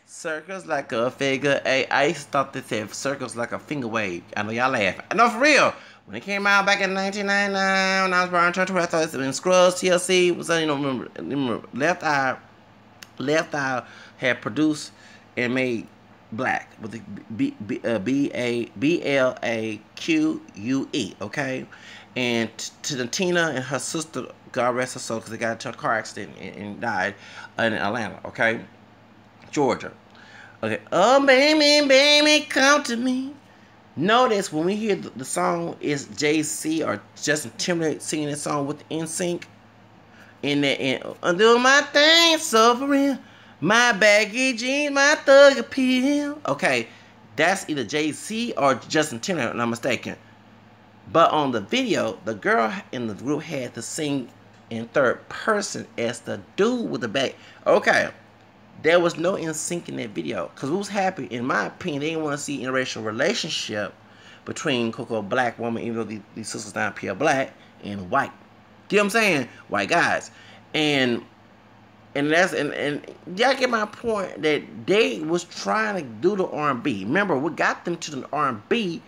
Circles like a figure 8. I used to thought they said circles like a finger wave. I know y'all laughing. I know for real. When it came out back in 1999, when I was Brian Turtle, I thought it was in Scrubs, TLC, was, you know, remember Left Eye had produced and made Black with the BLAQUE, okay? And to the Tina and her sister, God rest her soul, because they got into a car accident and died in Atlanta, okay? Georgia. Okay. Oh, baby, come to me. Notice when we hear the song is Jay-Z or Justin Timberlake singing that song with NSYNC. In that, and do my thing, so for real. My baggy jeans, my thug appeal. Okay, that's either Jay-Z or Justin Timberlake, if I'm not mistaken. But on the video, the girl in the group had to sing in third person as the dude with the back. Okay, there was no NSYNC in that video. Because we was happy, in my opinion, they didn't want to see an interracial relationship between Coco black woman, even though these sisters down pure black, and white. You know what I'm saying? White guys. And y'all get my point that they was trying to do the R&B. Remember, what got them to the R&B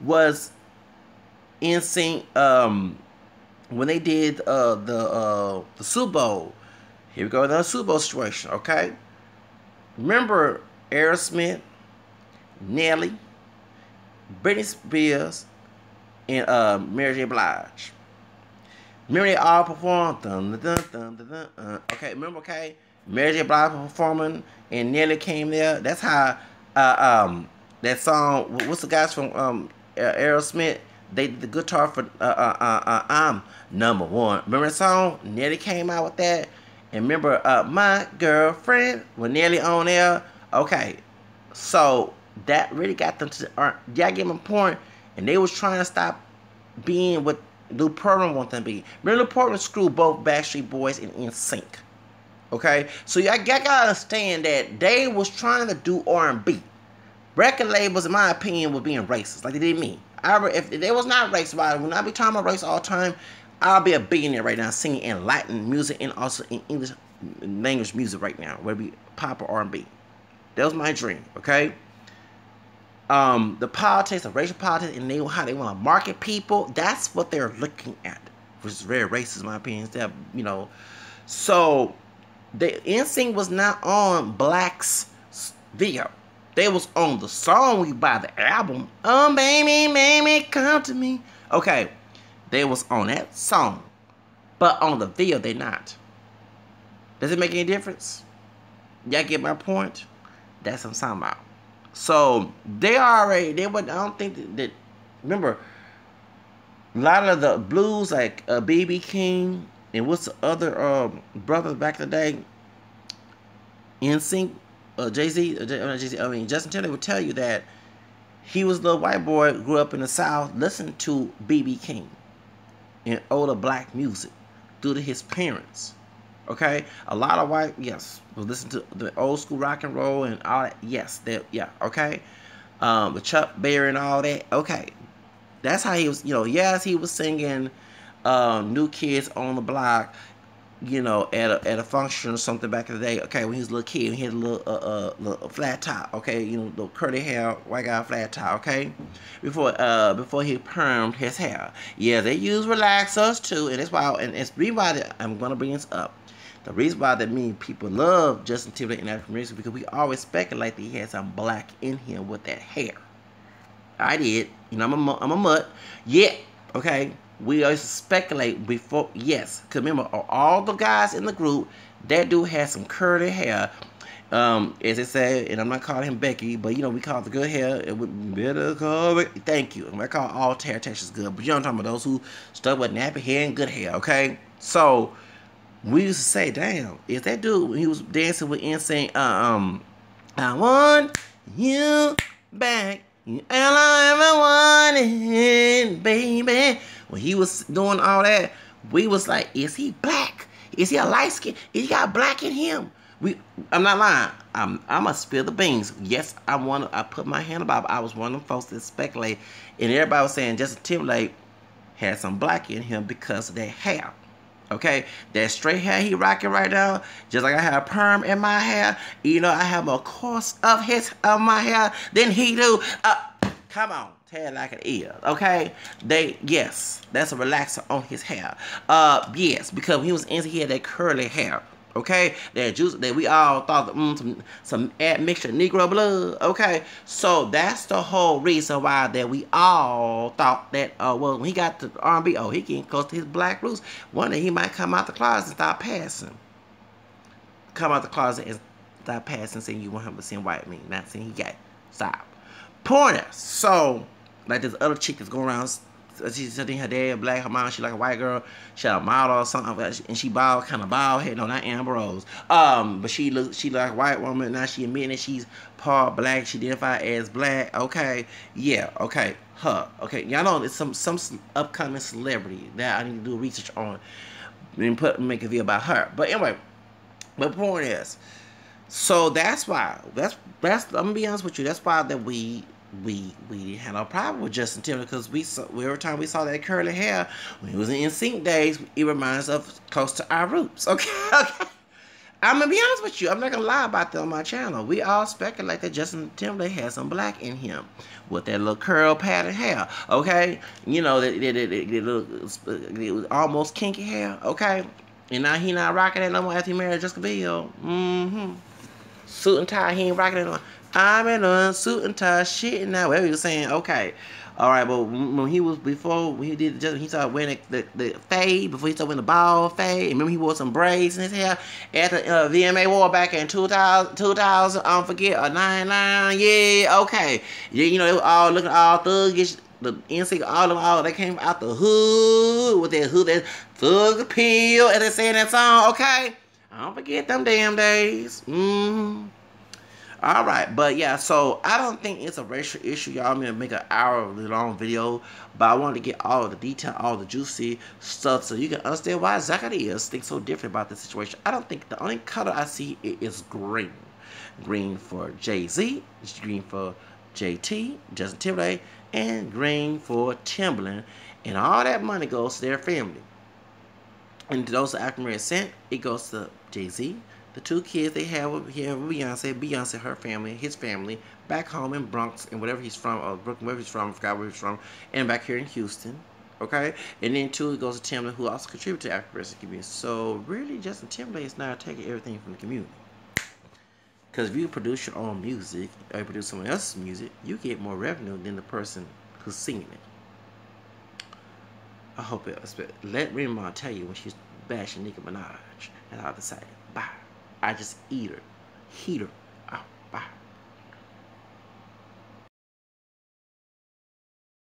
was NSYNC when they did the Super Bowl. Here we go, another Super Bowl situation, okay? Remember Aerosmith, Nelly, Britney Spears, and Mary J. Blige. Remember they all performed. Okay, remember, okay? Mary J. Blige performing and Nelly came there. That's how that song, what's the guys from Aerosmith? They did the guitar for I'm Number One. Remember that song? Nelly came out with that. And remember My Girlfriend with Nelly on there? Okay. So that really got them to the y'all get my point? And they was trying to stop being what Lou Pearlman wanted them to be. Remember, Lou Pearlman screwed both Backstreet Boys and NSYNC. Okay? So y'all gotta understand that they was trying to do R&B. Record labels, in my opinion, were being racist. Like they did me. If there was not race, when I be talking about race all the time, I'll be a billionaire right now singing in Latin music and also in English language music right now, whether it be pop or R&B. That was my dream, okay? The politics, the racial politics, and how they want to market people, that's what they're looking at, which is very racist in my opinion. That, you know, so the NSYNC was not on Black's video. They was on the song we buy the album. Oh baby, baby, come to me. Okay, they was on that song, but on the video they not. Does it make any difference? Y'all get my point? That's what I'm talking about. So I don't think that remember, a lot of the blues like B.B. King and what's the other brothers back in the day, NSYNC, Justin Timberlake would tell you that he was a little white boy, grew up in the South, listened to B.B. King and older black music due to his parents. Okay, a lot of white, yes, will listen to the old school rock and roll and all that. Yes, okay. The Chuck Berry and all that. Okay, that's how he was. You know, yes, he was singing New Kids on the Block. You know, at a function or something back in the day. Okay, when he was a little kid, he had a little flat top. Okay, you know, little curly hair, white guy flat top. Okay, before he permed his hair. Yeah, they use relaxers too, and that's why. And it's the reason why I'm gonna bring this up. The reason why that many people love Justin Timberlake and African music because we always speculate that he had some black in him with that hair. I did. You know, I'm a mutt. Yeah. Okay. We always speculate before. Yes. Because remember, all the guys in the group, that dude had some curly hair. As it said, and I'm not calling him Becky, but you know, we call it the good hair. It would better call it. Thank you. I call all hair textures good. But you know what I'm talking about, those who stuck with nappy hair and good hair. Okay. So, we used to say, damn, is that dude when he was dancing with NSYNC, I want you back, all I ever wanted, baby. When he was doing all that, we was like, is he black? Is he a light skin? He got black in him. I'm not lying. I'm gonna spill the beans. Yes, I put my hand about it. I was one of them folks that speculate, and everybody was saying Justin Timberlake had some black in him because of that hair. Okay, that straight hair he rocking right now, just like I have perm in my hair, you know, I have a course of my hair than he do. Come on, tell it like it is. Okay, yes, that's a relaxer on his hair. Yes, because when he was in, he had that curly hair. Okay, that juice that we all thought some admixture Negro blood. Okay, so that's the whole reason why that we all thought that well, when he got to R&B, he getting close to his black roots. One day he might come out the closet and start passing. Come out the closet and start passing, saying you 100% white. Me, not saying he got stop. Pointer. So like this other chick that's going around. She's sitting her dad black, her mom she like a white girl, she had a model or something, and she bald, kind of bald head. No, not Amber Rose. But she like a white woman. Now she admitting that she's part black. She identified as black. Okay, yeah, okay, her. Okay, y'all know it's some upcoming celebrity that I need to do research on and make a video about her. But anyway, the point is, so that's why I'm gonna be honest with you. That's why that we had no problem with Justin Timberlake because every time we saw that curly hair when he was in NSYNC days, it reminds us of close to our roots. Okay, I'm gonna be honest with you. I'm not gonna lie about that on my channel. We all speculate that Justin Timberlake has some black in him with that little curl pattern hair. Okay, you know that little almost kinky hair. Okay, and now he not rocking that no more after he married Jessica Biel. Suit and tie, he ain't rocking it no more. I'm in a suit and tie shit now. Whatever he was saying, okay. Alright, but when he did he started wearing the fade, before he started wearing the bald fade. Remember he wore some braids in his hair at the VMA War back in 2000, I don't forget, or 99, yeah, okay. Yeah, you know, they were all looking all thuggish. The NSYNC, all they came out the hood with that thug appeal, as they say in that song, okay? I don't forget them damn days. Alright, but yeah, so I don't think it's a racial issue. Y'all, I'm going to make an hour-long video, but I wanted to get all the detail, all the juicy stuff, so you can understand why Zacchaeus thinks so different about the situation. I don't think the only color I see is green. Green for Jay-Z, green for JT, Justin Timberlake, and green for Timberland, and all that money goes to their family. And to those African American descent, it goes to Jay-Z, the 2 kids they have with Beyonce, her family, his family, back home in Bronx and whatever he's from, or Brooklyn, wherever he's from, I forgot where he's from, and back here in Houston. Okay, and then 2 it goes to Timberlake, who also contributed to African American community. So really, Justin Timberlake is not taking everything from the community. Because if you produce your own music, or you produce someone else's music, you get more revenue than the person who's singing it. I hope it. Let Rima tell you when she's bashing Nicki Minaj, and I'll decide. Bye. I just eat her, heat her. Oh, bye.